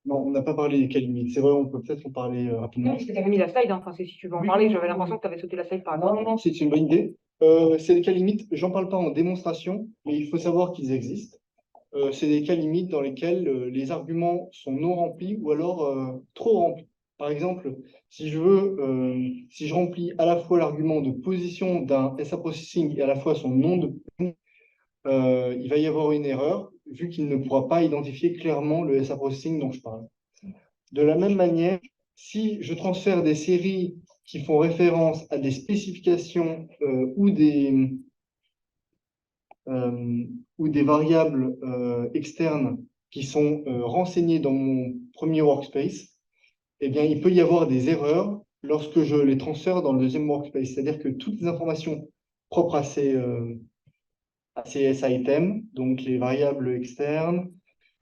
Non, on n'a pas parlé des cas limites. C'est vrai, on peut peut-être en parler rapidement. Non, parce que tu avais mis la slide, hein. Enfin, si tu veux en Oui, parler, oui, j'avais oui. l'impression que tu avais sauté la slide par Non, exemple. non, non, c'est une bonne idée. C'est des cas limites, j'en parle pas en démonstration, mais il faut savoir qu'ils existent. C'est des cas limites dans lesquels les arguments sont non remplis ou alors trop remplis. Par exemple, si je remplis à la fois l'argument de position d'un SA Processing et à la fois son nom de il va y avoir une erreur, vu qu'il ne pourra pas identifier clairement le SA Processing dont je parle. De la même manière, si je transfère des séries qui font référence à des spécifications ou des variables externes qui sont renseignées dans mon premier workspace, eh bien, il peut y avoir des erreurs lorsque je les transfère dans le deuxième workspace. C'est-à-dire que toutes les informations propres à ces S items, donc les variables externes,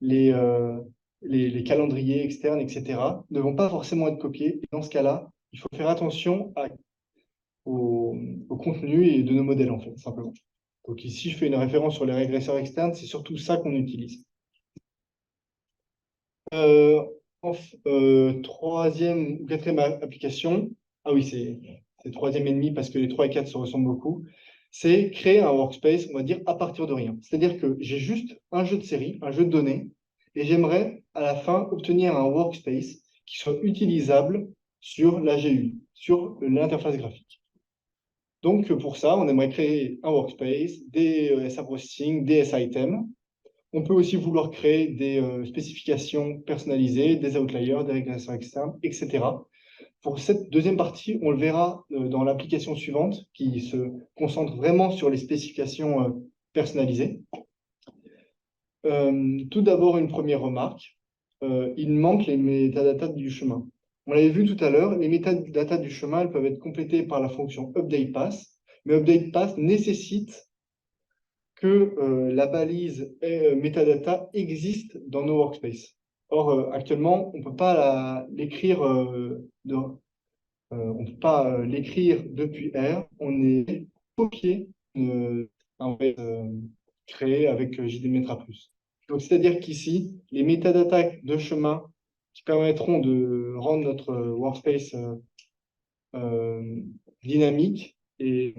les, euh, les calendriers externes, etc., ne vont pas forcément être copiés. Et dans ce cas-là, il faut faire attention au contenu et de nos modèles, en fait, simplement. Donc ici, je fais une référence sur les régresseurs externes, c'est surtout ça qu'on utilise. Euh, troisième ou quatrième application, ah oui, c'est troisième et demi parce que les 3 et 4 se ressemblent beaucoup, c'est créer un workspace, on va dire, à partir de rien. C'est-à-dire que j'ai juste un jeu de série, un jeu de données, et j'aimerais à la fin obtenir un workspace qui soit utilisable sur la GUI, sur l'interface graphique. Donc pour ça, on aimerait créer un workspace, des SA Processing, des SA Items. On peut aussi vouloir créer des spécifications personnalisées, des outliers, des régresseurs externes, etc. Pour cette deuxième partie, on le verra dans l'application suivante qui se concentre vraiment sur les spécifications personnalisées. Tout d'abord, une première remarque. Il manque les métadatas du chemin. On l'avait vu tout à l'heure, les métadatas du chemin elles peuvent être complétées par la fonction updatePath, mais updatePath nécessite que la balise metadata existe dans nos workspaces. Or, actuellement, on ne peut pas l'écrire on peut pas l'écrire depuis R. On est copié créé avec JDMetra+. Donc, c'est-à-dire qu'ici, les métadatas de chemin qui permettront de rendre notre workspace dynamique et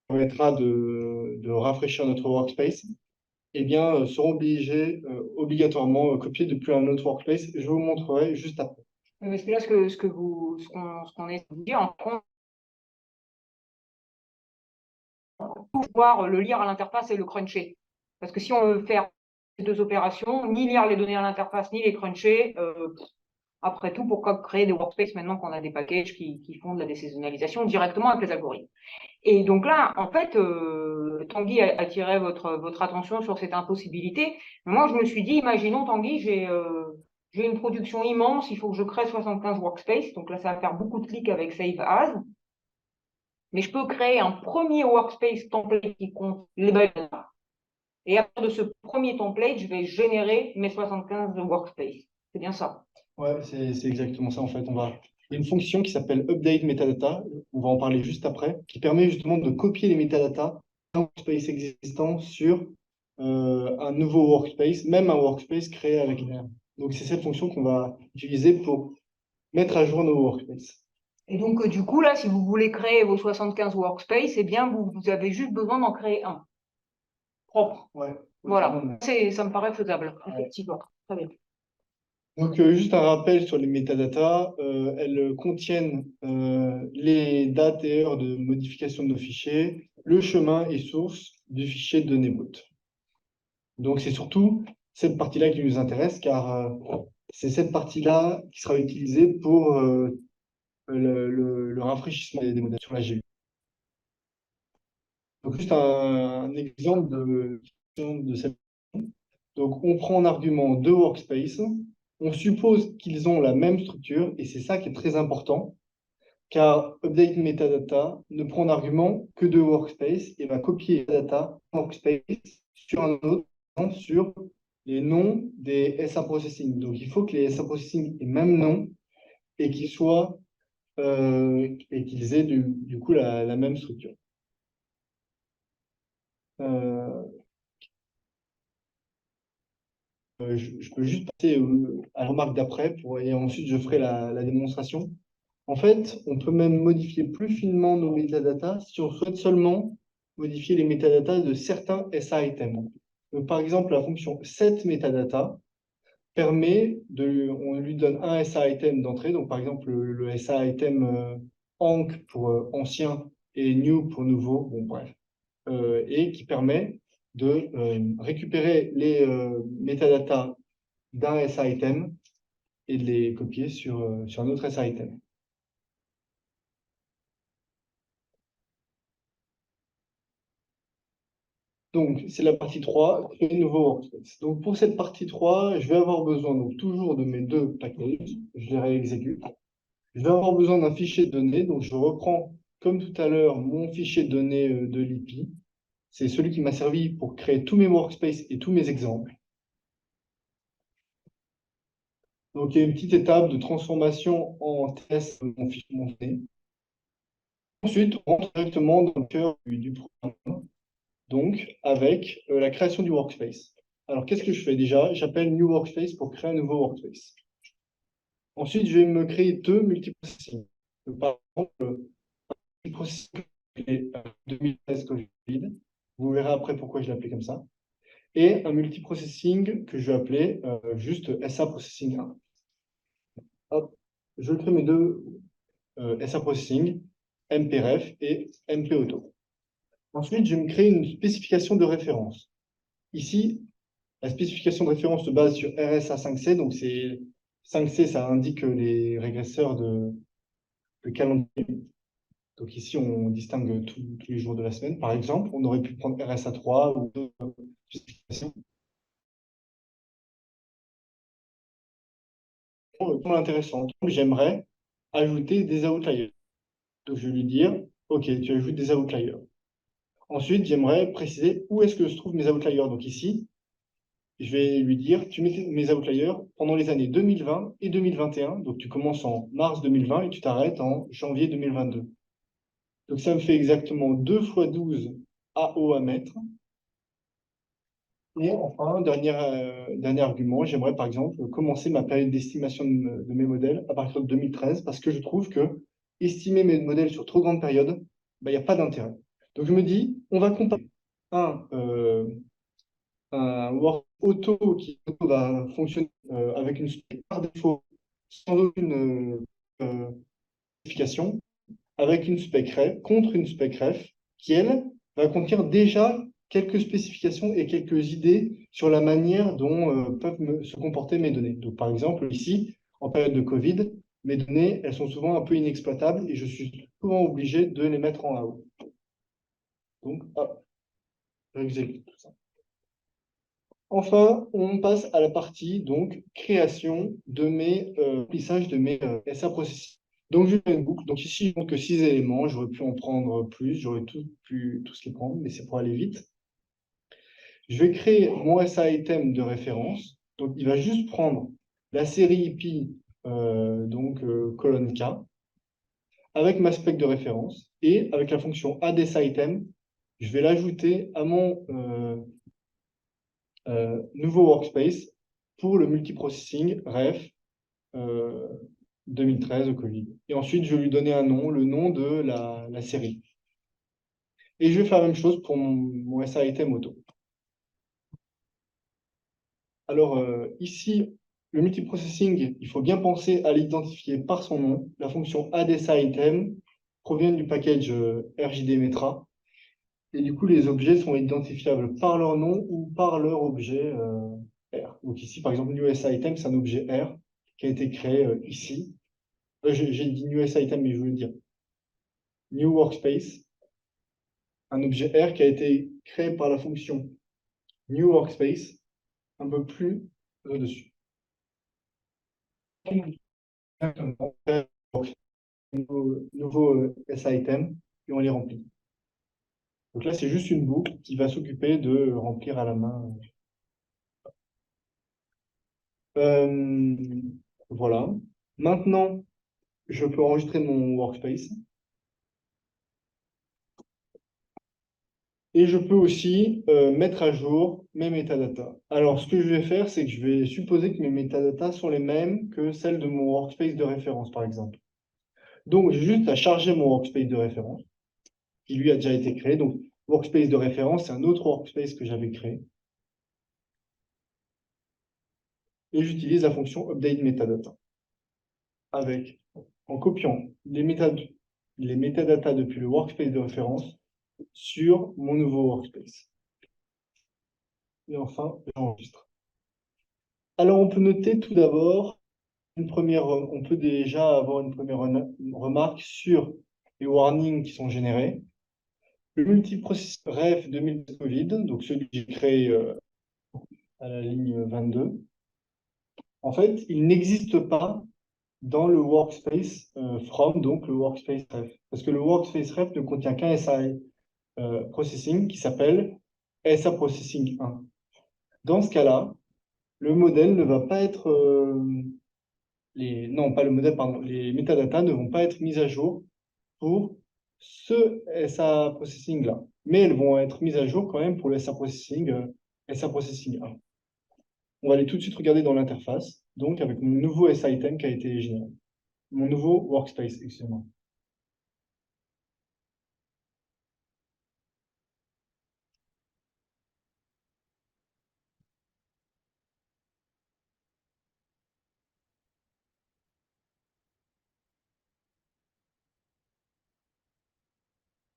permettra de rafraîchir notre workspace, eh bien, seront obligés obligatoirement copier depuis un autre workspace. Je vous montrerai juste après. Parce que là, ce qu'on est dit, en fond, pouvoir le lire à l'interface et le cruncher. Parce que si on veut faire ces deux opérations, ni lire les données à l'interface, ni les cruncher, après tout, pourquoi créer des workspaces maintenant qu'on a des packages qui font de la désaisonnalisation directement avec les algorithmes? Et donc là, en fait, Tanguy a attiré votre attention sur cette impossibilité. Moi, je me suis dit, imaginons, Tanguy, j'ai j'ai une production immense, il faut que je crée 75 workspaces. Donc là, ça va faire beaucoup de clics avec Save As. Mais je peux créer un premier workspace template qui compte les binaires. Et à partir de ce premier template, je vais générer mes 75 workspaces. C'est bien ça. Ouais, c'est exactement ça en fait. Il y a une fonction qui s'appelle Update Metadata, on va en parler juste après, qui permet justement de copier les métadatas d'un workspace existant sur un nouveau workspace, même un workspace créé avec R. Donc c'est cette fonction qu'on va utiliser pour mettre à jour nos workspaces. Et donc, du coup, là, si vous voulez créer vos 75 workspaces, eh bien, vous avez juste besoin d'en créer un propre. Ouais, Voilà, ça me paraît faisable, effectivement. Très bien. Donc, juste un rappel sur les métadatas. Elles contiennent les dates et heures de modification de nos fichiers, le chemin et source du fichier de données brutes. Donc, c'est surtout cette partie-là qui nous intéresse, car c'est cette partie-là qui sera utilisée pour le rafraîchissement des modèles sur la GU. Donc, juste un exemple de cette. Donc, on prend en argument deux workspaces. On suppose qu'ils ont la même structure, et c'est ça qui est très important, car Update Metadata ne prend en argument que deux workspaces et va copier les data workspace sur un autre, sur les noms des SA Processing. Donc, il faut que les SA Processing aient même nom et qu'ils soient et qu'ils aient du coup la même structure. Je peux juste passer à la remarque d'après et ensuite je ferai la démonstration. En fait, on peut même modifier plus finement nos métadatas si on souhaite seulement modifier les métadatas de certains SA items. Donc, par exemple, la fonction setMetadata permet on lui donne un SA item d'entrée. Donc, par exemple, le SA item ancc pour ancien et new pour nouveau. Bon, bref. Et qui permet de récupérer les métadatas d'un SA item et de les copier sur un autre SA item. Donc, c'est la partie 3, créer nouveau workspace. Donc, pour cette partie 3, je vais avoir besoin donc, toujours de mes deux packages. Je les réexécute. Je vais avoir besoin d'un fichier de données. Donc, je reprends, comme tout à l'heure, mon fichier de données de l'IPI. C'est celui qui m'a servi pour créer tous mes workspaces et tous mes exemples. Donc, il y a une petite étape de transformation en test de mon fichier de données. Ensuite, on rentre directement dans le cœur du programme, donc avec la création du workspace. Alors, qu'est-ce que je fais déjà? J'appelle New Workspace pour créer un nouveau workspace. Ensuite, je vais me créer deux multiprocessing. Par exemple, multiprocessing 2013 Covid. Vous verrez après pourquoi je l'appelais comme ça. Et un multiprocessing que je vais appeler juste SA Processing 1. Hop, je crée mes deux SA Processing, MPRF et MPAuto. Ensuite, je vais me créer une spécification de référence. Ici, la spécification de référence se base sur RSA5C. Donc, 5C, ça indique les régresseurs de calendrier. Donc, ici, on distingue tous les jours de la semaine. Par exemple, on aurait pu prendre RSA3 ou d'autres spécifications. Intéressant. J'aimerais ajouter des outliers. Donc, je vais lui dire, OK, tu ajoutes des outliers. Ensuite, j'aimerais préciser où est-ce que se trouvent mes outliers. Donc, ici, je vais lui dire, tu mets mes outliers pendant les années 2020 et 2021. Donc, tu commences en mars 2020 et tu t'arrêtes en janvier 2022. Donc, ça me fait exactement 2 fois 12 AO à mettre. Et enfin, dernier argument, j'aimerais par exemple commencer ma période d'estimation de mes modèles à partir de 2013 parce que je trouve que estimer mes modèles sur trop grande période, il n'y a pas d'intérêt. Donc, je me dis, on va comparer un work auto qui va fonctionner avec une spec par défaut sans aucune spécification, avec une spec ref contre une spec ref qui, elle, va contenir déjà quelques spécifications et quelques idées sur la manière dont peuvent se comporter mes données. Donc, par exemple, ici, en période de Covid, mes données, elles sont souvent un peu inexploitables et je suis souvent obligé de les mettre en AO. Donc, hop, j'exécute tout ça. Enfin, on passe à la partie donc création de mes remplissage de mes SA processus. Donc, je fais une boucle. Donc, ici, je montre que 6 éléments. J'aurais pu en prendre plus. J'aurais pu tout ce qui prendre, mais c'est pour aller vite. Je vais créer mon SA item de référence. Donc, il va juste prendre la série IP, colonne K, avec ma spec de référence. Et avec la fonction addEsItem, je vais l'ajouter à mon nouveau workspace pour le multiprocessing ref 2013 au Covid. Et ensuite, je vais lui donner un nom, le nom de la série. Et je vais faire la même chose pour mon SA item auto. Alors ici, le multiprocessing, il faut bien penser à l'identifier par son nom. La fonction addEsItem provient du package RJDMetra. Et du coup, les objets sont identifiables par leur nom ou par leur objet R. Donc ici, par exemple, NewSItem, c'est un objet R qui a été créé ici. J'ai dit NewSItem, mais je veux dire New Workspace, un objet R qui a été créé par la fonction New Workspace, un peu plus au-dessus. On fait nouveau SItem et on les remplit. Donc là, c'est juste une boucle qui va s'occuper de remplir à la main. Euh, voilà. Maintenant, je peux enregistrer mon workspace. Et je peux aussi mettre à jour mes métadatas. Alors, ce que je vais faire, c'est que je vais supposer que mes métadatas sont les mêmes que celles de mon workspace de référence, par exemple. Donc, j'ai juste à charger mon workspace de référence, qui lui a déjà été créé. Donc, workspace de référence, c'est un autre workspace que j'avais créé. Et j'utilise la fonction update metadata. En copiant les métadatas depuis le workspace de référence sur mon nouveau workspace. Et enfin, j'enregistre. Alors, on peut noter tout d'abord on peut déjà avoir une première remarque sur les warnings qui sont générés. Le multiprocesseur REF 2000 Covid, donc celui que j'ai créé à la ligne 22, en fait, il n'existe pas dans le workspace from, donc le workspace ref. Parce que le workspace ref ne contient qu'un SI processing qui s'appelle SA processing 1. Dans ce cas-là, le modèle ne va pas être non, pas le modèle, pardon, les métadatas ne vont pas être mises à jour pour ce SA Processing-là. Mais elles vont être mises à jour quand même pour le SA Processing 1. On va aller tout de suite regarder dans l'interface, donc avec mon nouveau SA item qui a été généré. Mon nouveau workspace, excusez-moi.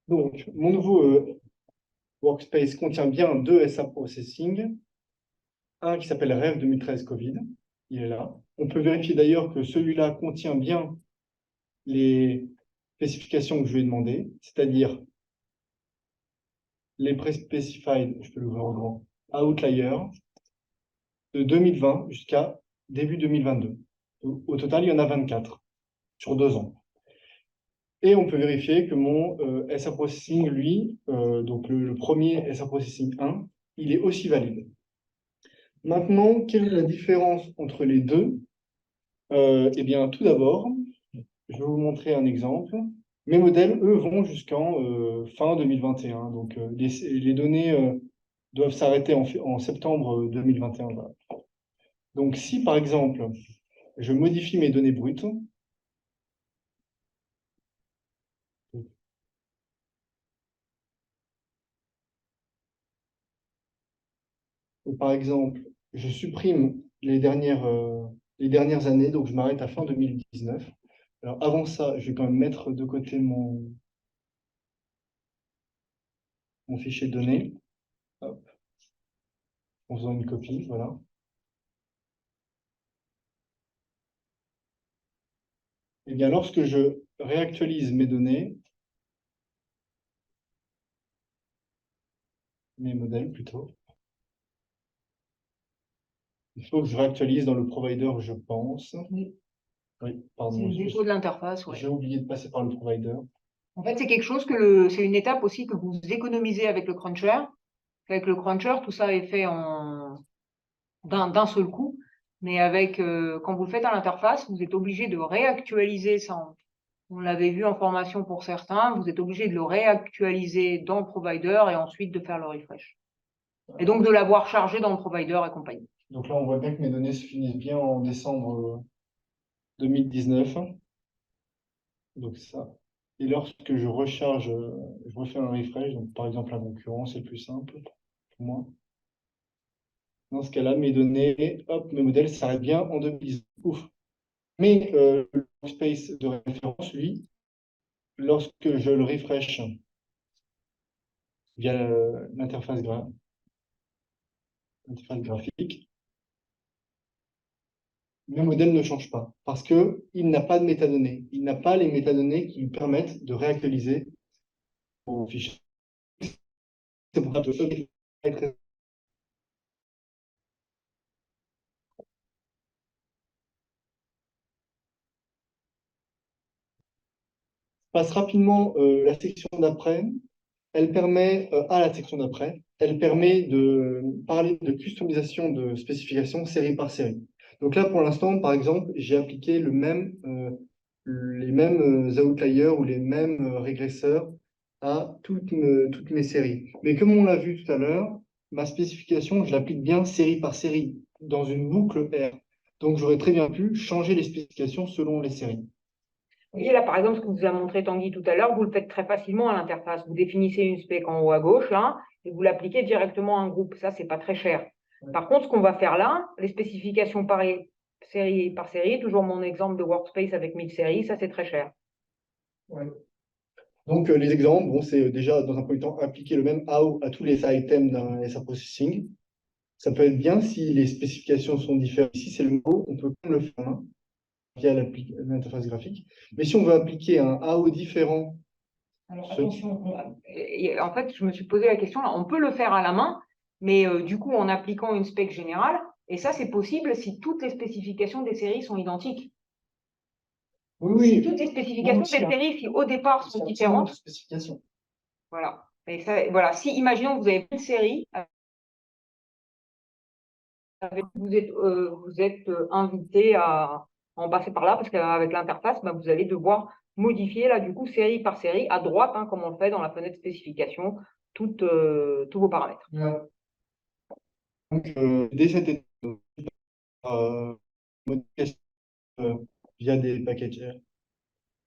Donc, mon nouveau workspace contient bien deux SA Processing, un qui s'appelle Rêve 2013 Covid, il est là. On peut vérifier d'ailleurs que celui-là contient bien les spécifications que je lui ai demandées, c'est-à-dire les pre-specified, je peux l'ouvrir en grand, outlier, de 2020 jusqu'à début 2022. Au total, il y en a 24 sur 2 ans. Et on peut vérifier que mon SA Processing, lui, donc le premier SA Processing 1, il est aussi valide. Maintenant, quelle est la différence entre les deux? Eh bien, tout d'abord, je vais vous montrer un exemple. Mes modèles, eux, vont jusqu'en fin 2021. Donc, les données doivent s'arrêter en septembre 2021. Voilà. Donc, si, par exemple, je modifie mes données brutes, par exemple, je supprime les dernières années, donc je m'arrête à fin 2019. Alors, avant ça, je vais quand même mettre de côté mon fichier de données. Hop, en faisant une copie, voilà. Et bien, lorsque je réactualise mes données, mes modèles plutôt, Il faut que je réactualise dans le provider, je pense. Oui. Oui, C'est pardon, le défaut de l'interface, ouais. j'ai oublié de passer par le provider. En fait, c'est quelque chose c'est une étape aussi que vous économisez avec le cruncher. Avec le cruncher, tout ça est fait d'un seul coup. Mais quand vous le faites à l'interface, vous êtes obligé de réactualiser ça. On l'avait vu en formation pour certains, vous êtes obligé de le réactualiser dans le provider et ensuite de faire le refresh. Et donc de l'avoir chargé dans le provider et compagnie. Donc là, on voit bien que mes données se finissent bien en décembre 2019. Donc ça. Et lorsque je recharge, je refais un refresh, donc par exemple la concurrence, c'est plus simple pour moi. Dans ce cas-là, mes données, hop, mes modèles s'arrêtent bien en 2019. Ouf. Mais le workspace de référence, lui, lorsque je le refresh via l'interface graphique, le modèle ne change pas parce qu'il n'a pas de métadonnées. Il n'a pas les métadonnées qui lui permettent de réactualiser au fichier. C'est pour ça que passe rapidement la section d'après. Elle permet, à la section d'après, elle permet de parler de customisation de spécifications série par série. Donc là, pour l'instant, par exemple, j'ai appliqué les mêmes outliers ou les mêmes régresseurs à toutes mes séries. Mais comme on l'a vu tout à l'heure, ma spécification, je l'applique bien série par série, dans une boucle R. Donc j'aurais très bien pu changer les spécifications selon les séries. Vous voyez là, par exemple, ce que vous a montré Tanguy tout à l'heure, vous le faites très facilement à l'interface. Vous définissez une spec en haut à gauche, là, et vous l'appliquez directement à un groupe. Ça, c'est pas très cher. Par contre, ce qu'on va faire là, les spécifications série par série, toujours mon exemple de workspace avec 1000 séries, ça, c'est très cher. Ouais. Donc, les exemples, bon, c'est déjà, dans un premier temps, appliquer le même AO à tous les items d'un SA Processing. Ça peut être bien si les spécifications sont différentes. Ici, c'est le AO, on peut quand même le faire via l'interface graphique. Mais si on veut appliquer un AO différent. Alors, attention, en fait, je me suis posé la question, là, on peut le faire à la main, mais du coup, en appliquant une spec générale, et ça, c'est possible si toutes les spécifications des séries sont identiques. Oui, si toutes les spécifications des séries, si au départ sont différentes, voilà. Et ça, voilà. Si, imaginons que vous avez une série, vous êtes invité à en passer par là, parce qu'avec l'interface, bah, vous allez devoir modifier, là, du coup, série par série, à droite, hein, comme on le fait dans la fenêtre spécification, tous vos paramètres. Ouais. Donc, dès cette étape, modification via des packages R.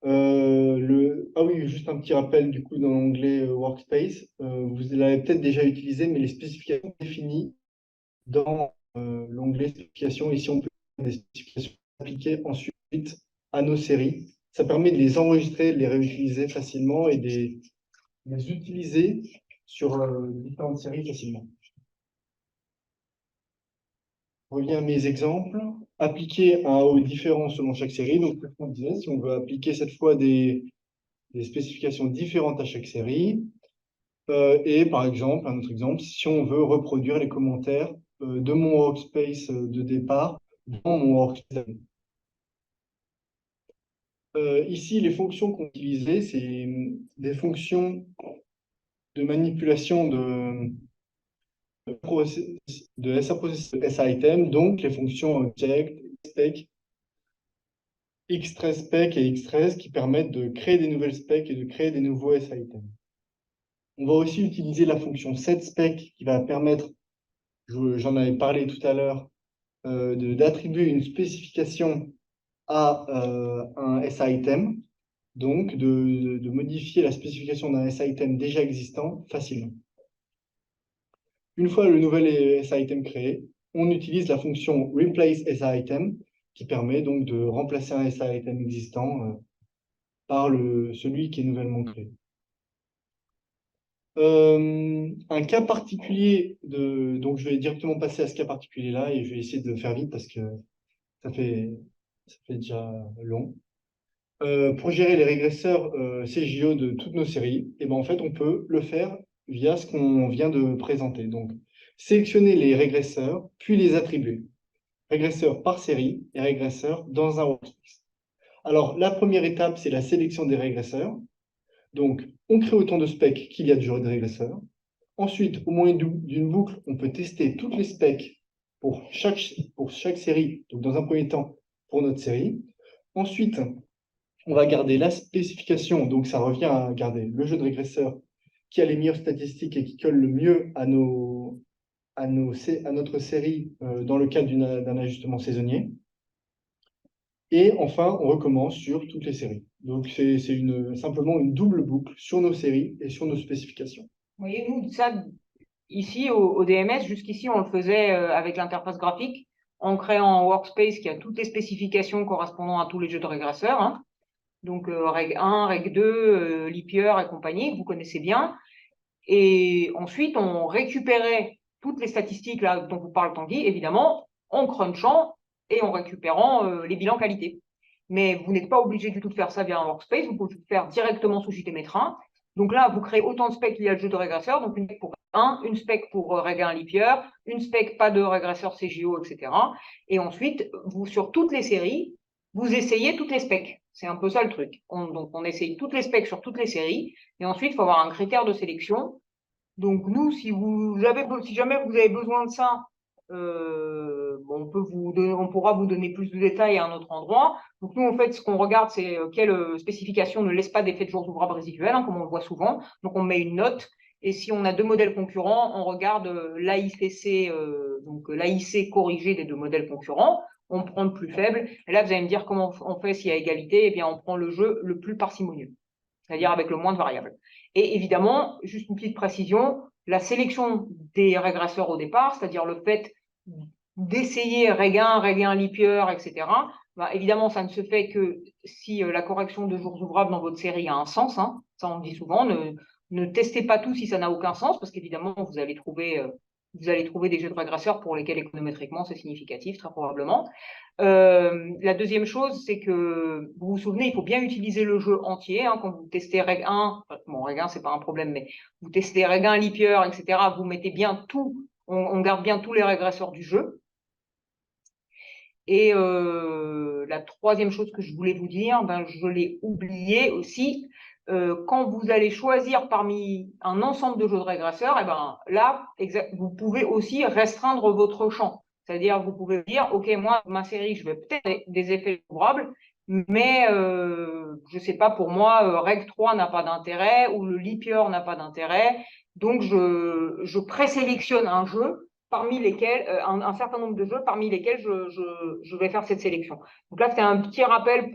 Ah oui, juste un petit rappel du coup dans l'onglet Workspace. Vous l'avez peut-être déjà utilisé, mais les spécifications définies dans l'onglet spécifications. Ici, on peut faire des spécifications appliquées ensuite à nos séries. Ça permet de les enregistrer, de les réutiliser facilement et de les utiliser sur différentes séries facilement. Je reviens à mes exemples. Appliquer un AO différent selon chaque série. Donc, ce qu'on disait, si on veut appliquer cette fois des spécifications différentes à chaque série. Et par exemple, un autre exemple, si on veut reproduire les commentaires de mon workspace de départ dans mon workspace. Ici, les fonctions qu'on utilisait, c'est des fonctions de manipulation de SITEM, donc les fonctions object, spec, x13 spec et x13 qui permettent de créer des nouvelles specs et de créer des nouveaux SITEM. On va aussi utiliser la fonction setSpec qui va permettre, j'en avais parlé tout à l'heure, d'attribuer une spécification à un SITEM, donc de modifier la spécification d'un SITEM déjà existant facilement. Une fois le nouvel SITEM créé, on utilise la fonction replace SITEM qui permet donc de remplacer un SITEM existant par celui qui est nouvellement créé. Un cas particulier donc je vais directement passer à ce cas particulier là et je vais essayer de le faire vite parce que ça fait déjà long. Pour gérer les régresseurs CJO de toutes nos séries, et ben en fait on peut le faire via ce qu'on vient de présenter. Donc sélectionner les régresseurs puis les attribuer. régresseurs par série et régresseurs dans un workspace. Alors, la première étape, c'est la sélection des régresseurs. Donc, on crée autant de specs qu'il y a de régresseurs. Ensuite, au moyen d'une boucle, on peut tester toutes les specs pour chaque série. Donc, dans un premier temps, pour notre série. Ensuite, on va garder la spécification. Donc, ça revient à garder le jeu de régresseur qui a les meilleures statistiques et qui colle le mieux à notre série dans le cadre d'un ajustement saisonnier. Et enfin, on recommence sur toutes les séries. Donc, c'est simplement une double boucle sur nos séries et sur nos spécifications. Vous voyez, nous, ça, ici, au DMS, jusqu'ici, on le faisait avec l'interface graphique, en créant un workspace qui a toutes les spécifications correspondant à tous les jeux de régresseurs. Hein. Donc, reg 1, reg 2, leap year et compagnie, que vous connaissez bien. Et ensuite, on récupérait toutes les statistiques là, dont vous parle Tanguy, évidemment, en crunchant et en récupérant les bilans qualité. Mais vous n'êtes pas obligé du tout de faire ça via un workspace, vous pouvez le faire directement sous JTMeter 1. Donc là, vous créez autant de specs qu'il y a le jeu de régresseur, donc une spec pour 1, une spec pour reg 1 leap year, une spec pas de régresseur CGO, etc. Et ensuite, vous, sur toutes les séries, vous essayez toutes les specs. C'est un peu ça le truc. Donc, on essaye toutes les specs sur toutes les séries. Et ensuite, il faut avoir un critère de sélection. Donc, nous, si jamais vous avez besoin de ça, on pourra vous donner plus de détails à un autre endroit. Donc, nous, en fait, ce qu'on regarde, c'est quelle spécification ne laisse pas d'effet de jours ouvrables résiduels, hein, comme on le voit souvent. Donc, on met une note. Et si on a deux modèles concurrents, on regarde l'AICC, donc l'AIC corrigé des deux modèles concurrents. On prend le plus faible. Et là, vous allez me dire comment on fait s'il y a égalité. Eh bien, on prend le jeu le plus parcimonieux, c'est-à-dire avec le moins de variables. Et évidemment, juste une petite précision, la sélection des régresseurs au départ, c'est-à-dire le fait d'essayer reg 1 leap year, etc., bah, évidemment, ça ne se fait que si la correction de jours ouvrables dans votre série a un sens. Hein. Ça, on le dit souvent. Ne testez pas tout si ça n'a aucun sens, parce qu'évidemment, vous allez trouver des jeux de régresseurs pour lesquels économétriquement c'est significatif, très probablement. La deuxième chose, c'est que vous vous souvenez, il faut bien utiliser le jeu entier. Hein, quand vous testez reg 1, bon, reg 1, c'est pas un problème, mais vous testez reg 1, leap year, etc., vous mettez bien tout, on garde bien tous les régresseurs du jeu. Et la troisième chose que je voulais vous dire, ben, je l'ai oublié aussi, quand vous allez choisir parmi un ensemble de jeux de régresseurs, et ben, là, vous pouvez aussi restreindre votre champ. C'est-à-dire, vous pouvez dire, OK, moi, ma série, je vais peut-être des effets favorables, mais je sais pas, pour moi, reg 3 n'a pas d'intérêt ou le leap year n'a pas d'intérêt. Donc, je présélectionne un jeu parmi lesquels, un certain nombre de jeux parmi lesquels je vais faire cette sélection. Donc là, c'était un petit rappel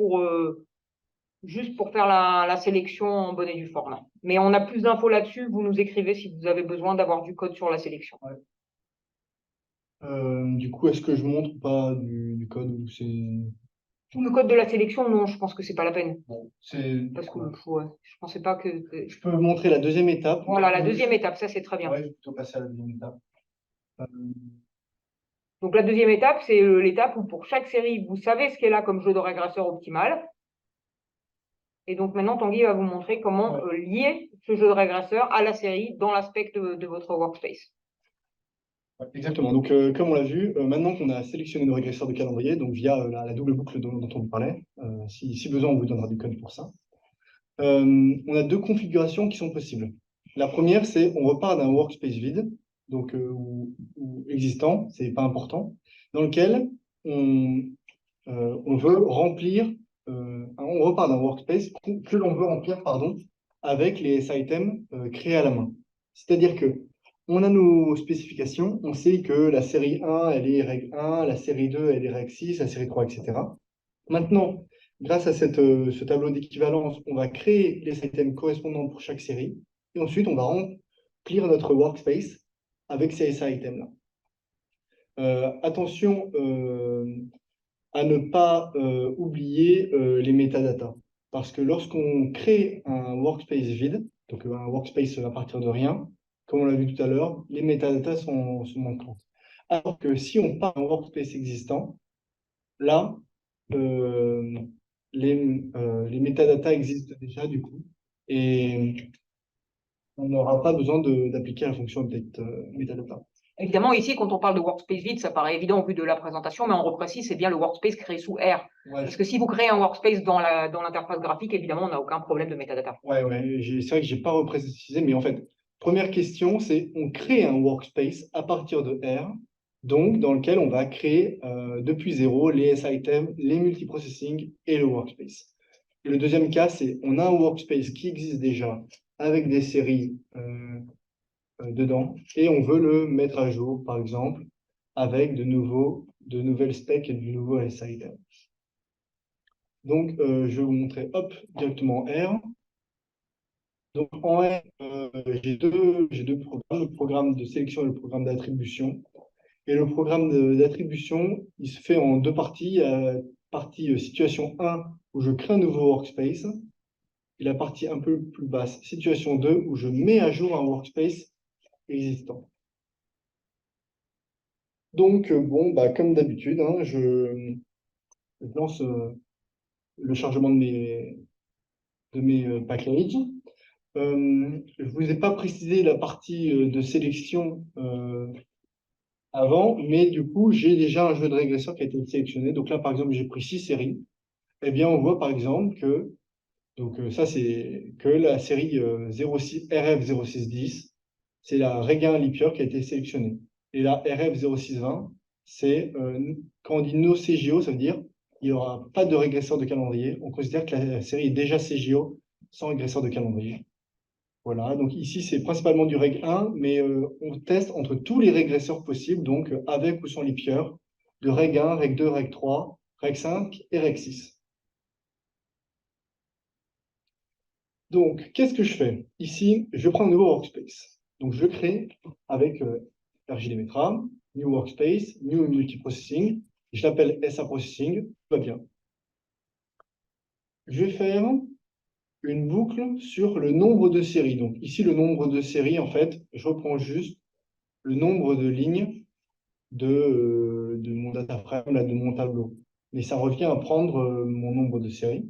juste pour faire la sélection en bonne et due forme. Mais on a plus d'infos là-dessus, vous nous écrivez si vous avez besoin d'avoir du code sur la sélection. Ouais. Du coup, est-ce que je montre ou pas du code ou c'est... Tout le code de la sélection, non, je pense que c'est pas la peine. Bon, c'est... Parce que ouais, je pensais pas que. Je peux montrer la deuxième étape. Voilà, la deuxième étape, ça c'est très bien. Ouais, je vais plutôt passer à la deuxième étape. Donc la deuxième étape, c'est l'étape où pour chaque série, vous savez ce qu'est là comme jeu de régresseur optimal. Et donc maintenant, Tanguy va vous montrer comment lier ce jeu de régresseur à la série dans l'aspect de votre workspace. Ouais, exactement. Donc, comme on l'a vu, maintenant qu'on a sélectionné nos régresseurs de calendrier, donc via la double boucle dont on vous parlait, si besoin, on vous donnera du code pour ça. On a deux configurations qui sont possibles. La première, c'est on repart d'un workspace vide, donc ou existant, c'est pas important, dans lequel on veut remplir, on repart d'un workspace que l'on veut remplir, pardon, avec les items créés à la main. C'est-à-dire que on a nos spécifications, on sait que la série 1, elle est reg 1, la série 2, elle est reg 6, la série 3, etc. Maintenant, grâce à ce tableau d'équivalence, on va créer les items correspondants pour chaque série, et ensuite on va remplir notre workspace avec ces items-là. Attention à ne pas oublier les métadatas, parce que lorsqu'on crée un workspace vide, donc un workspace à partir de rien, comme on l'a vu tout à l'heure, les métadatas sont manquantes. Alors que si on part d'un workspace existant, là, les métadatas existent déjà du coup, et on n'aura pas besoin d'appliquer la fonction update metadata. Évidemment, ici, quand on parle de workspace vide, ça paraît évident au vu de la présentation, mais on reprécise, c'est bien le workspace créé sous R. Ouais, Parce que si vous créez un workspace dans l'interface graphique, évidemment, on n'a aucun problème de metadata. ouais, c'est vrai que j'ai pas reprécisé, mais en fait, première question, c'est on crée un workspace à partir de R, donc dans lequel on va créer depuis zéro les S-items, les multiprocessing et le workspace. Et le deuxième cas, c'est on a un workspace qui existe déjà avec des séries dedans et on veut le mettre à jour, par exemple, avec de nouvelles specs et du nouveau S-item. Donc, je vais vous montrer, hop, directement R. Donc, en R, j'ai deux programmes, le programme de sélection et le programme d'attribution. Et le programme d'attribution, il se fait en deux parties. Il y a la partie situation 1, où je crée un nouveau workspace, et la partie un peu plus basse, situation 2, où je mets à jour un workspace existant. Donc, bon, bah, comme d'habitude, hein, je lance le chargement de mes packages. Je ne vous ai pas précisé la partie de sélection avant, mais du coup, j'ai déjà un jeu de régresseur qui a été sélectionné. Donc là, par exemple, j'ai pris 6 séries. Eh bien, on voit par exemple que, donc ça, c'est que la série 06, RF0610, c'est la Regain Lipier qui a été sélectionnée. Et la RF0620, c'est quand on dit no CGO, ça veut dire il n'y aura pas de régresseur de calendrier. On considère que la série est déjà CGO sans régresseur de calendrier. Voilà, donc ici, c'est principalement du reg 1, mais on teste entre tous les régresseurs possibles, donc avec ou sans Lipier, de reg 1, reg 2, reg 3, reg 5 et reg 6. Donc, qu'est-ce que je fais? Ici, je prends un nouveau workspace. Donc, je le crée avec RJDemetra, New Workspace, New Multiprocessing. Je l'appelle SA Processing, tout va bien. Je vais faire une boucle sur le nombre de séries. Donc, ici, le nombre de séries, en fait, je reprends juste le nombre de lignes de mon data frame, là, de mon tableau. Mais ça revient à prendre mon nombre de séries.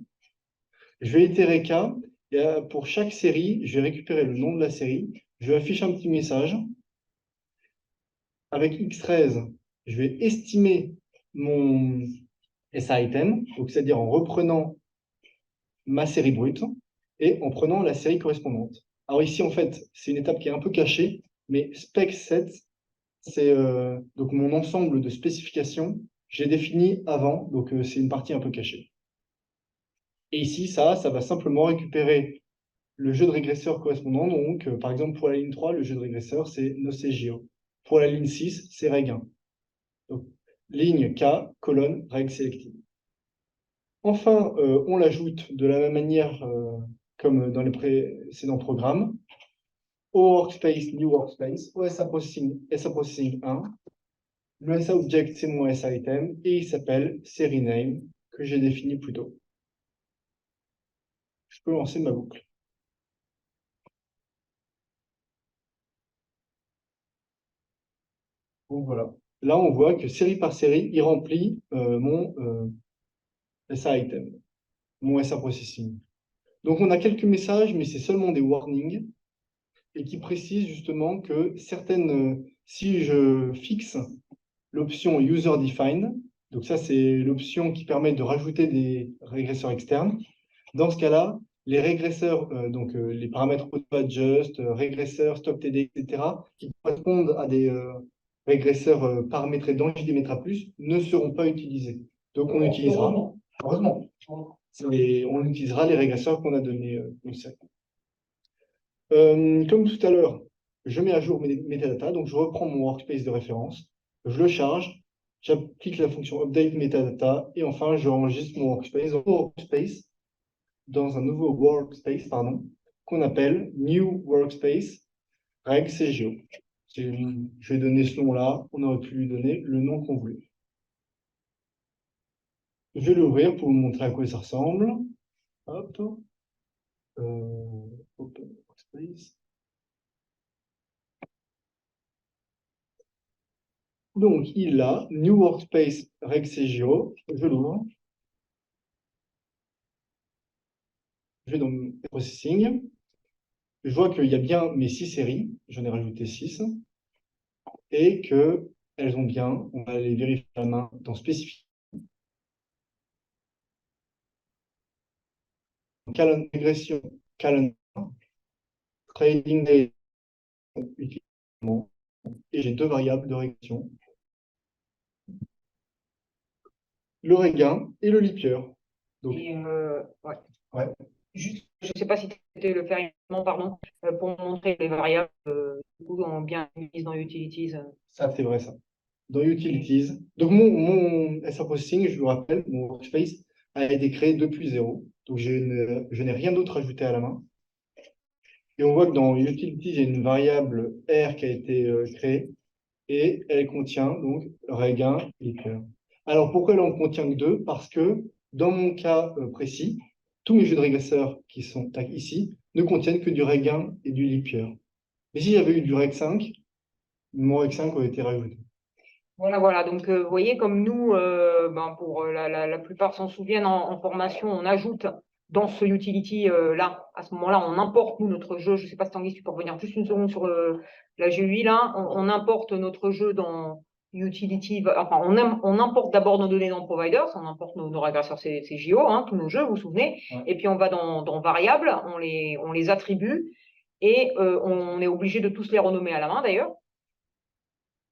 Je vais itérer K. Et pour chaque série, je vais récupérer le nom de la série. Je vais afficher un petit message. Avec X13, je vais estimer mon SItem, donc c'est-à-dire en reprenant ma série brute et en prenant la série correspondante. Alors ici, en fait, c'est une étape qui est un peu cachée, mais spec set, c'est donc mon ensemble de spécifications, j'ai défini avant, donc c'est une partie un peu cachée. Et ici, ça va simplement récupérer le jeu de régresseur correspondant. Donc, par exemple, pour la ligne 3, le jeu de régresseur, c'est NoCGO. Pour la ligne 6, c'est reg1. Donc, ligne K, colonne, règle sélective. Enfin, on l'ajoute de la même manière comme dans les précédents programmes. Au workspace, new workspace, au SA Processing 1. Le SA Object, c'est mon SA Item et il s'appelle Série Name que j'ai défini plus tôt. Je peux lancer ma boucle. Donc voilà. Là, on voit que série par série, il remplit mon SA Item, mon SA Processing. Donc on a quelques messages, mais c'est seulement des warnings et qui précisent justement que si je fixe l'option User Defined, donc ça c'est l'option qui permet de rajouter des régresseurs externes. Dans ce cas-là, les régresseurs, donc les paramètres auto-adjust, régresseurs, stop-td, etc., qui correspondent à des régresseurs paramétrés dans JDMetra+, ne seront pas utilisés. Donc on utilisera, heureusement, on utilisera les régresseurs qu'on a donnés. Comme tout à l'heure, je mets à jour mes métadatas, donc je reprends mon workspace de référence, je le charge, j'applique la fonction update metadata, et enfin, je enregistre mon dans un nouveau workspace, pardon, qu'on appelle New Workspace reg CGO. Je vais donner ce nom-là, on aurait pu lui donner le nom qu'on voulait. Je vais l'ouvrir pour vous montrer à quoi ça ressemble. Hop. Open Workspace. Donc, il a New Workspace Reg CGO. Je l'ouvre. Je vais dans Processing. Je vois qu'il y a bien mes 6 séries. J'en ai rajouté 6. et qu'elles ont bien, on va les vérifier à la main dans spécifique. Régression, calendar, trading day, et j'ai deux variables de régression, le regain et le leap year. Donc, Et, ouais. ouais. Juste, je ne sais pas si c'était le faire également, pardon, pour montrer les variables du coup, bien mises dans Utilities. Ça, c'est vrai, ça. Dans Utilities. Donc, mon SA Processing, je vous rappelle, mon workspace a été créé depuis zéro. Donc, je n'ai rien d'autre ajouté à la main. Et on voit que dans Utilities, il y a une variable R qui a été créée et elle contient donc regain et cœur. Alors, pourquoi elle en contient que deux? Parce que dans mon cas précis, tous mes jeux de régresseurs qui sont ici ne contiennent que du regain et du leap year. Mais si j'avais eu du reg 5, mon reg 5 aurait été rajouté. Voilà. Donc, vous voyez, comme nous, pour la plupart s'en souviennent, en formation, on ajoute dans ce utility là, à ce moment-là, on importe nous notre jeu. Je ne sais pas si Tanguy, tu peux revenir juste une seconde sur la GUI là. On importe notre jeu dans utility. Enfin, on importe d'abord nos données dans providers, on importe nos régresseurs CGO, hein, tous nos jeux, vous vous souvenez. Ouais. Et puis on va dans variables, on les attribue et on est obligé de tous les renommer à la main d'ailleurs.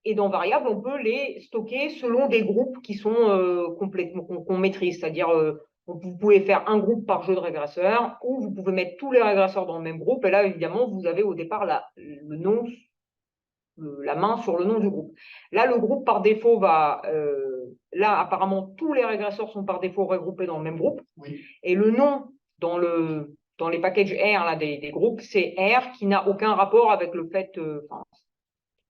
Et dans variables, on peut les stocker selon des groupes qui sont complètement qu'on maîtrise. C'est-à-dire, vous pouvez faire un groupe par jeu de régresseurs ou vous pouvez mettre tous les régresseurs dans le même groupe. Et là, évidemment, vous avez au départ le nom, la main sur le nom du groupe. Là, le groupe par défaut va. Là, apparemment, tous les régresseurs sont par défaut regroupés dans le même groupe. Oui. Et le nom dans les packages R là, des groupes, c'est R qui n'a aucun rapport avec le fait.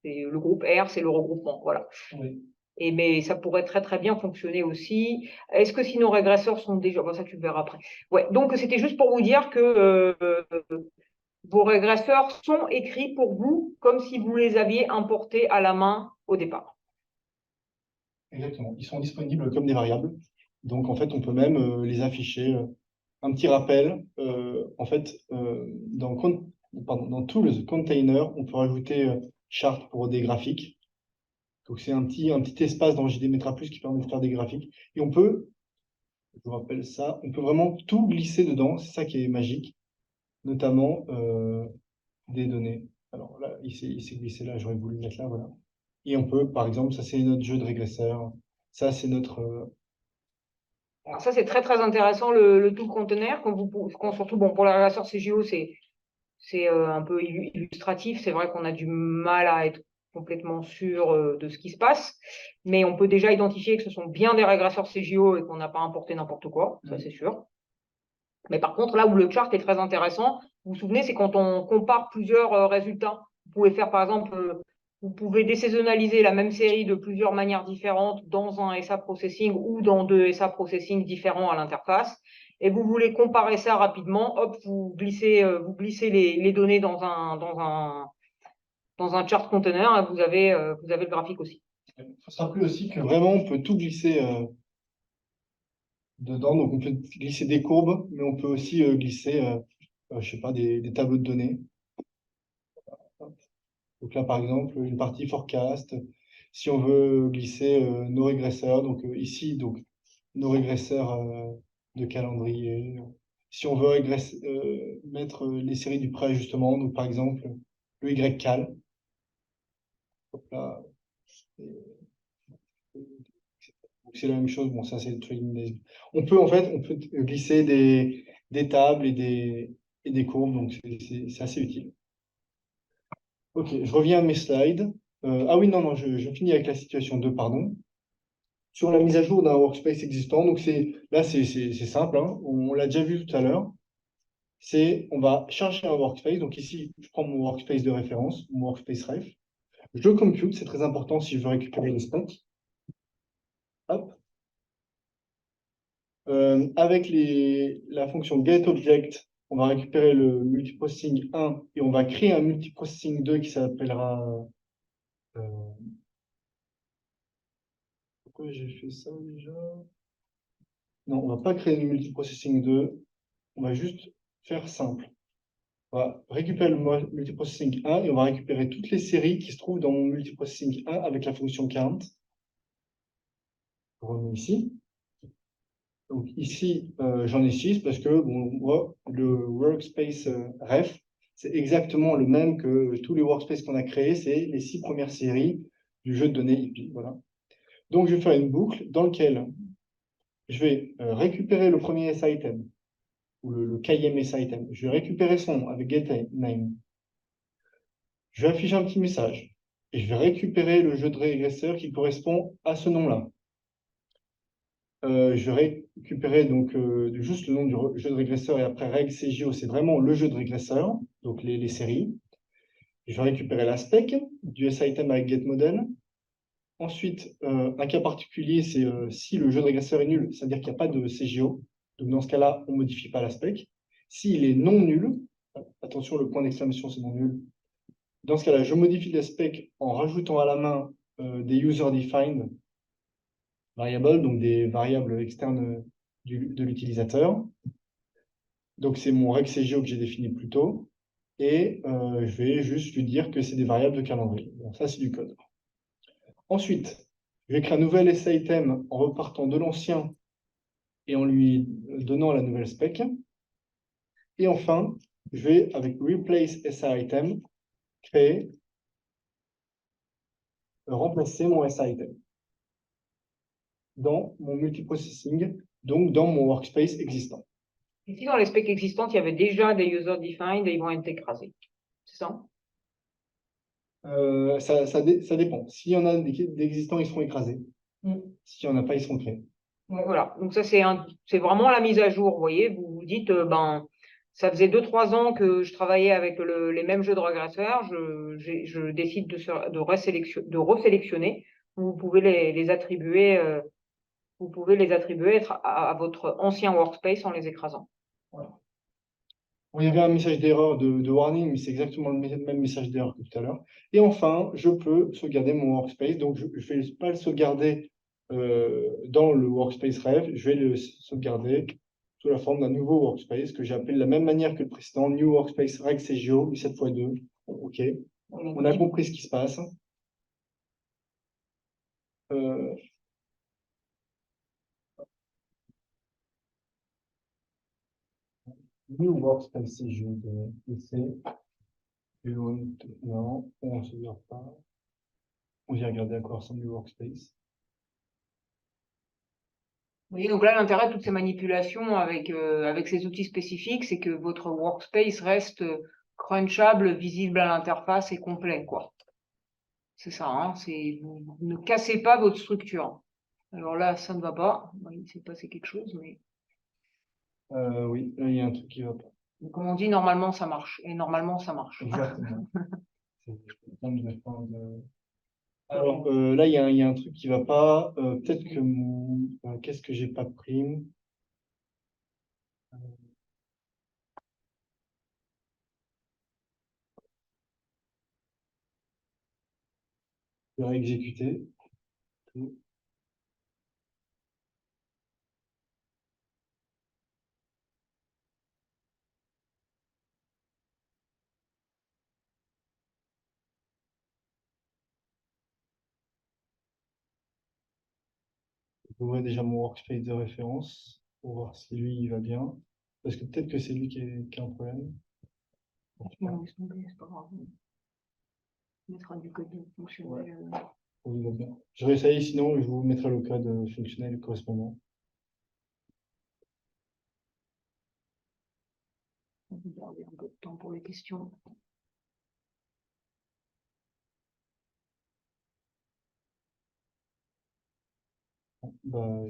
Le groupe R, c'est le regroupement. Voilà. Oui. Mais ça pourrait très très bien fonctionner aussi. Est-ce que si nos régresseurs sont déjà. Bon, ça, tu le verras après. Ouais, donc c'était juste pour vous dire que vos régresseurs sont écrits pour vous comme si vous les aviez importés à la main au départ. Exactement. Ils sont disponibles comme des variables. Donc, en fait, on peut même les afficher. Un petit rappel, en fait, dans Tools Container, on peut rajouter chart pour des graphiques. Donc, c'est un petit espace dans JD Metra Plus qui permet de faire des graphiques. Et on peut, je vous rappelle ça, on peut vraiment tout glisser dedans. C'est ça qui est magique, notamment des données. Alors là, il s'est glissé là, j'aurais voulu le mettre là, voilà. Et on peut, par exemple, ça c'est notre jeu de régresseur. Ça, c'est notre. Alors ça, c'est très très intéressant, le tool container. Surtout, bon, pour la régresseur CGO, c'est un peu illustratif. C'est vrai qu'on a du mal à être complètement sûr de ce qui se passe, mais on peut déjà identifier que ce sont bien des régresseurs CGO et qu'on n'a pas importé n'importe quoi, ça c'est sûr. Mais par contre, là où le chart est très intéressant, vous vous souvenez, c'est quand on compare plusieurs résultats. Vous pouvez faire, par exemple, vous pouvez désaisonnaliser la même série de plusieurs manières différentes dans un SA Processing ou dans deux SA Processing différents à l'interface. Et vous voulez comparer ça rapidement, hop, vous glissez les données dans un chart container et vous avez le graphique aussi. Il faut se rappeler aussi que vraiment, on peut tout glisser dedans. Donc, on peut glisser des courbes, mais on peut aussi glisser, je sais pas, des tableaux de données. Donc là, par exemple, une partie forecast. Si on veut glisser nos régresseurs, donc ici, donc nos régresseurs de calendrier. Si on veut mettre les séries du préajustement, donc par exemple le YCal. Hop là. C'est la même chose. Bon, ça c'est le trading days. On peut glisser des tables et des courbes, donc c'est assez utile. Ok, je reviens à mes slides. Ah oui, non, je finis avec la situation 2, pardon. Sur la mise à jour d'un workspace existant, donc là c'est simple, hein. On l'a déjà vu tout à l'heure. On va chercher un workspace. Donc ici, je prends mon workspace de référence, mon workspace ref. Je compute, c'est très important si je veux récupérer les specs. Hop. Avec la fonction getObject, on va récupérer le multiprocessing 1 et on va créer un multiprocessing 2 qui s'appellera. Euh, pourquoi j'ai fait ça déjà? Non, on va pas créer le multiprocessing 2. On va juste faire simple. On va récupérer le multiprocessing 1 et on va récupérer toutes les séries qui se trouvent dans mon multiprocessing 1 avec la fonction count. Je remets ici. Donc ici, j'en ai 6 parce que bon, moi, le workspace ref, c'est exactement le même que tous les workspaces qu'on a créés, c'est les 6 premières séries du jeu de données IP. Voilà. Donc je vais faire une boucle dans laquelle je vais récupérer le premier sitem, ou le KMS sitem. Je vais récupérer son nom avec getName. Je vais afficher un petit message et je vais récupérer le jeu de régresseur qui correspond à ce nom-là. Je vais récupérer donc juste le nom du jeu de régresseur et après reg CJO, c'est vraiment le jeu de régresseur, donc les séries. Je vais récupérer la spec du sitem avec getModel. Ensuite, un cas particulier, c'est si le jeu de régresseur est nul, c'est-à-dire qu'il n'y a pas de CJO. Donc dans ce cas-là, on ne modifie pas la spec. S'il est non nul, attention, le point d'exclamation, c'est non nul. Dans ce cas-là, je modifie la spec en rajoutant à la main des user-defined variables, donc des variables externes de l'utilisateur. Donc c'est mon reg.cgo que j'ai défini plus tôt. Et je vais juste lui dire que c'est des variables de calendrier. Bon, ça, c'est du code. Ensuite, je vais créer un nouvel sitem en repartant de l'ancien et en lui donnant la nouvelle spec. Et enfin, je vais, avec replace sitem, remplacer mon sitem dans mon multiprocessing, donc dans mon workspace existant. Ici, dans les specs existantes, il y avait déjà des user-defined et ils vont être écrasés. C'est ça? Ça dépend. S'il y en a d'existants, ils seront écrasés. S'il n'y en a pas, ils seront créés. Ouais, voilà. Donc ça, c'est vraiment la mise à jour. Vous voyez, vous vous dites, ça faisait 2-3 ans que je travaillais avec les mêmes jeux de régresseurs. Je décide de resélectionner. Vous pouvez les attribuer, à votre ancien workspace en les écrasant. Voilà. Bon, il y avait un message d'erreur de warning, mais c'est exactement le même message d'erreur que tout à l'heure. Et enfin, je peux sauvegarder mon workspace. Donc, je ne vais pas le sauvegarder dans le workspace ref. Je vais le sauvegarder sous la forme d'un nouveau workspace que j'ai appelé de la même manière que le précédent, New Workspace Reg CGO, 7x2. OK. On a compris ce qui se passe. New Workspace CGO de PC. Non, on ne sauvegarde pas. On vient regarder à quoi ressemble le workspace. Vous voyez, donc là, l'intérêt de toutes ces manipulations avec ces outils spécifiques, c'est que votre workspace reste crunchable, visible à l'interface et complet, quoi. C'est ça, hein, vous ne cassez pas votre structure. Alors là, ça ne va pas. Il s'est passé quelque chose, mais Oui, là, il y a un truc qui va pas. comme on dit, normalement, ça marche. Et normalement, ça marche. Exactement. Alors là, il y a un truc qui va pas. Peut-être que qu'est-ce que j'ai pas pris? Je vais réexécuter. Je vois déjà mon workspace de référence pour voir si lui il va bien. Parce que peut-être que c'est lui qui a un problème. Bon, laisse tomber, c'est pas grave. On mettra du code fonctionnel. Il va bien. Je réessaye, sinon je vous mettrai le code fonctionnel correspondant. On va garder un peu de temps pour les questions. Bah,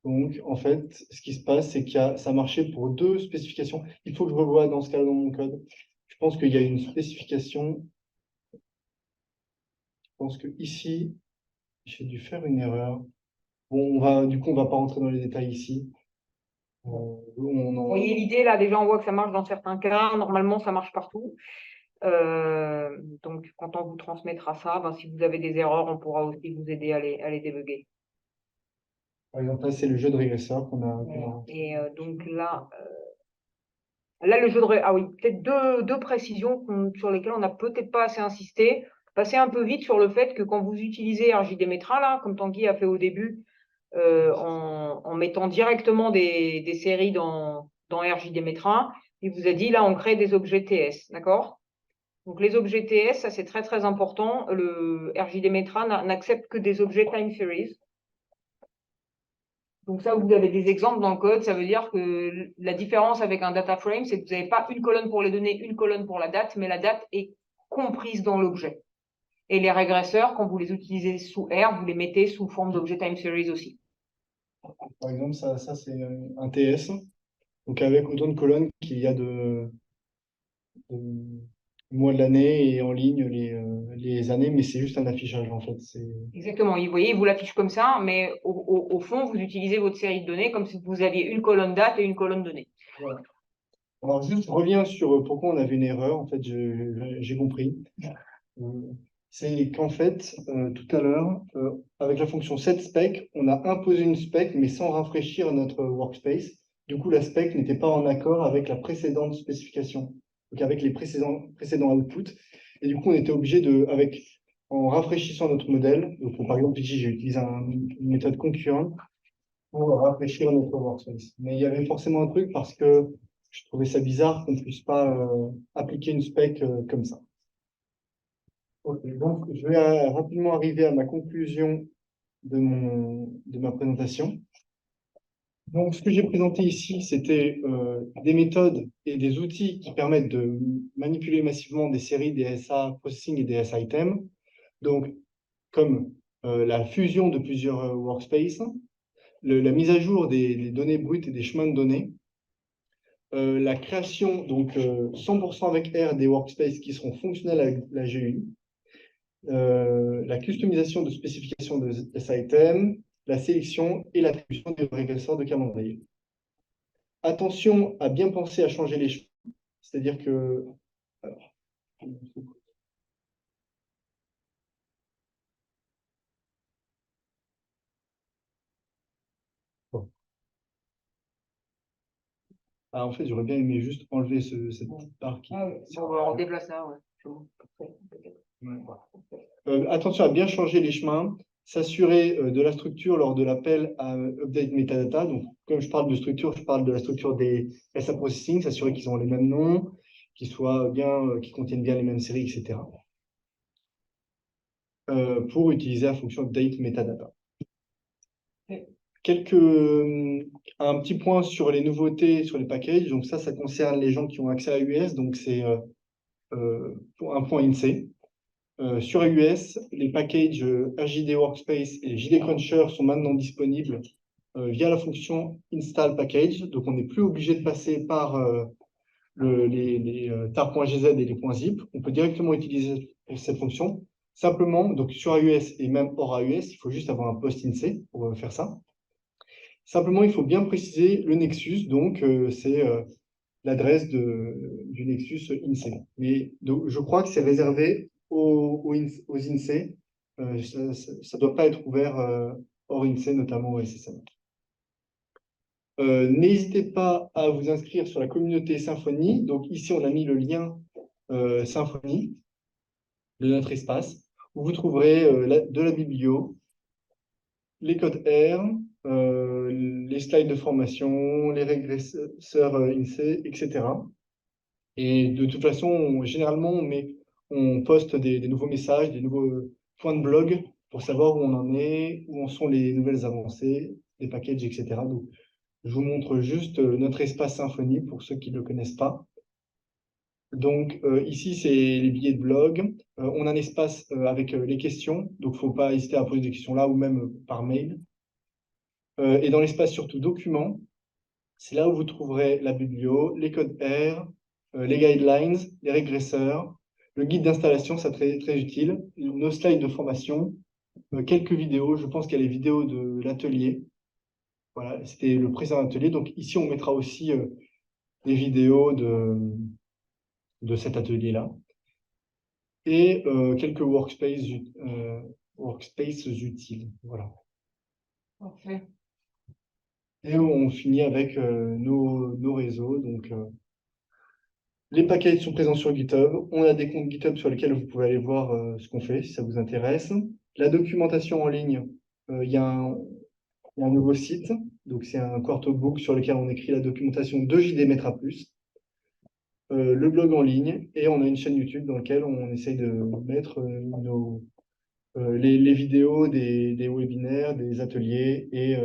Donc, en fait, ce qui se passe, c'est ça marchait pour deux spécifications. Il faut que je revoie dans ce cas dans mon code. Je pense qu'il y a une spécification. Je pense que ici, j'ai dû faire une erreur. Bon, du coup, on va pas rentrer dans les détails ici. Vous voyez l'idée, là, déjà, on voit que ça marche dans certains cas. Normalement, ça marche partout. Donc, quand on vous transmettra ça, si vous avez des erreurs, on pourra aussi vous aider à les débugger. Par exemple, là, c'est le jeu de régresseur qu'on a. Et donc là, Là, le jeu de... Ah oui, peut-être deux précisions sur lesquelles on n'a peut-être pas assez insisté. Passer un peu vite sur le fait que quand vous utilisez RJD Metra, là, comme Tanguy a fait au début, en mettant directement des séries dans RJD Metra, il vous a dit, là, on crée des objets TS, d'accord? Donc, les objets TS, ça, c'est très, très important. Le RJD Metra n'accepte que des objets time series. Donc ça, vous avez des exemples dans le code. Ça veut dire que la différence avec un data frame, c'est que vous n'avez pas une colonne pour les données, une colonne pour la date, mais la date est comprise dans l'objet. Et les régresseurs, quand vous les utilisez sous R, vous les mettez sous forme d'objet time series aussi. Par exemple, ça c'est un TS, donc avec autant de colonnes qu'il y a de mois de l'année et en ligne les années, mais c'est juste un affichage en fait. Exactement. Vous voyez, il vous l'affiche comme ça, mais au fond, vous utilisez votre série de données comme si vous aviez une colonne date et une colonne donnée. Voilà. Alors juste, je reviens sur pourquoi on avait une erreur. En fait, j'ai compris. Euh, C'est qu'en fait, tout à l'heure, avec la fonction setSpec, on a imposé une spec, mais sans rafraîchir notre workspace. Du coup, la spec n'était pas en accord avec la précédente spécification, donc avec les précédents outputs. Et du coup, on était obligé en rafraîchissant notre modèle, donc par exemple, ici, j'ai utilisé une méthode concurrente pour rafraîchir notre workspace. Mais il y avait forcément un truc parce que je trouvais ça bizarre qu'on ne puisse pas appliquer une spec comme ça. Ok, donc je vais rapidement arriver à ma conclusion de ma présentation. Donc, ce que j'ai présenté ici, c'était des méthodes et des outils qui permettent de manipuler massivement des séries DSA processing et DSA items. Donc, comme la fusion de plusieurs workspaces, la mise à jour des données brutes et des chemins de données, la création, donc 100% avec R, des workspaces qui seront fonctionnels avec la GUI, la customisation de spécifications de SITM, la sélection et l'attribution des régresseurs de calendrier. Attention à bien penser à changer les chemins, c'est-à-dire que... Alors, bon. Ah, en fait, j'aurais bien aimé juste enlever cette petite barre qui... Ah oui. Bon, on déplace ça, ouais. Attention à bien changer les chemins, s'assurer de la structure lors de l'appel à update metadata. Donc, comme je parle de structure, je parle de la structure des SA processing, s'assurer qu'ils ont les mêmes noms, qu'ils contiennent bien les mêmes séries, etc. Pour utiliser la fonction update metadata. Un petit point sur les nouveautés sur les packages. Donc ça concerne les gens qui ont accès à AUS. Donc c'est un point INSEE. Sur AUS, les packages RJD Workspace et JD Cruncher sont maintenant disponibles via la fonction install package. Donc on n'est plus obligé de passer par les tar.gz et les .zip. On peut directement utiliser cette fonction. Simplement, donc sur AUS et même hors AUS, il faut juste avoir un post INSEE pour faire ça. Simplement, il faut bien préciser le Nexus, donc c'est l'adresse du Nexus INSEE. Mais donc, je crois que c'est réservé aux INSEE. Ça ne doit pas être ouvert hors INSEE, notamment au SSM. N'hésitez pas à vous inscrire sur la communauté Symfony. Donc ici, on a mis le lien Symfony de notre espace, où vous trouverez de la biblio, les codes R, les slides de formation, les régresseurs INSEE, etc. Et de toute façon, généralement, on poste des nouveaux messages, des nouveaux points de blog pour savoir où on en est, où en sont les nouvelles avancées, les packages, etc. Donc, je vous montre juste notre espace Symfony pour ceux qui ne le connaissent pas. Donc, ici, c'est les billets de blog. On a un espace avec les questions, donc il ne faut pas hésiter à poser des questions là ou même par mail. Et dans l'espace surtout documents, c'est là où vous trouverez la biblio, les codes R, les guidelines, les régresseurs, le guide d'installation, ça très, très utile, nos slides de formation, quelques vidéos, je pense qu'il y a les vidéos de l'atelier. Voilà, c'était le précédent atelier. Donc ici, on mettra aussi les vidéos de cet atelier-là. Et quelques workspaces utiles. Voilà. Et on finit avec nos réseaux. Donc, Les packages sont présents sur GitHub. On a des comptes GitHub sur lesquels vous pouvez aller voir ce qu'on fait, si ça vous intéresse. La documentation en ligne, il y a un nouveau site. Donc, c'est un quarterbook sur lequel on écrit la documentation de JD Metra+. Le blog en ligne, et on a une chaîne YouTube dans laquelle on essaye de mettre les vidéos des webinaires, des ateliers et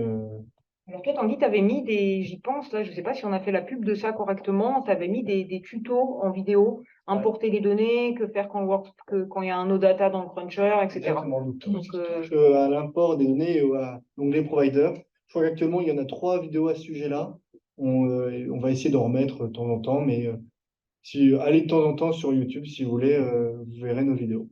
Alors toi, Tanguy, tu avais mis j'y pense là, je ne sais pas si on a fait la pub de ça correctement, tu avais mis des tutos en vidéo, importer les données, que faire quand il y a un no data dans le cruncher, etc. exactement. Donc, tout ce qui Donc, touche à l'import des données et à l'onglet provider. Je crois qu'actuellement, il y en a 3 vidéos à ce sujet-là. On va essayer d'en remettre de temps en temps, mais allez de temps en temps sur YouTube si vous voulez, vous verrez nos vidéos.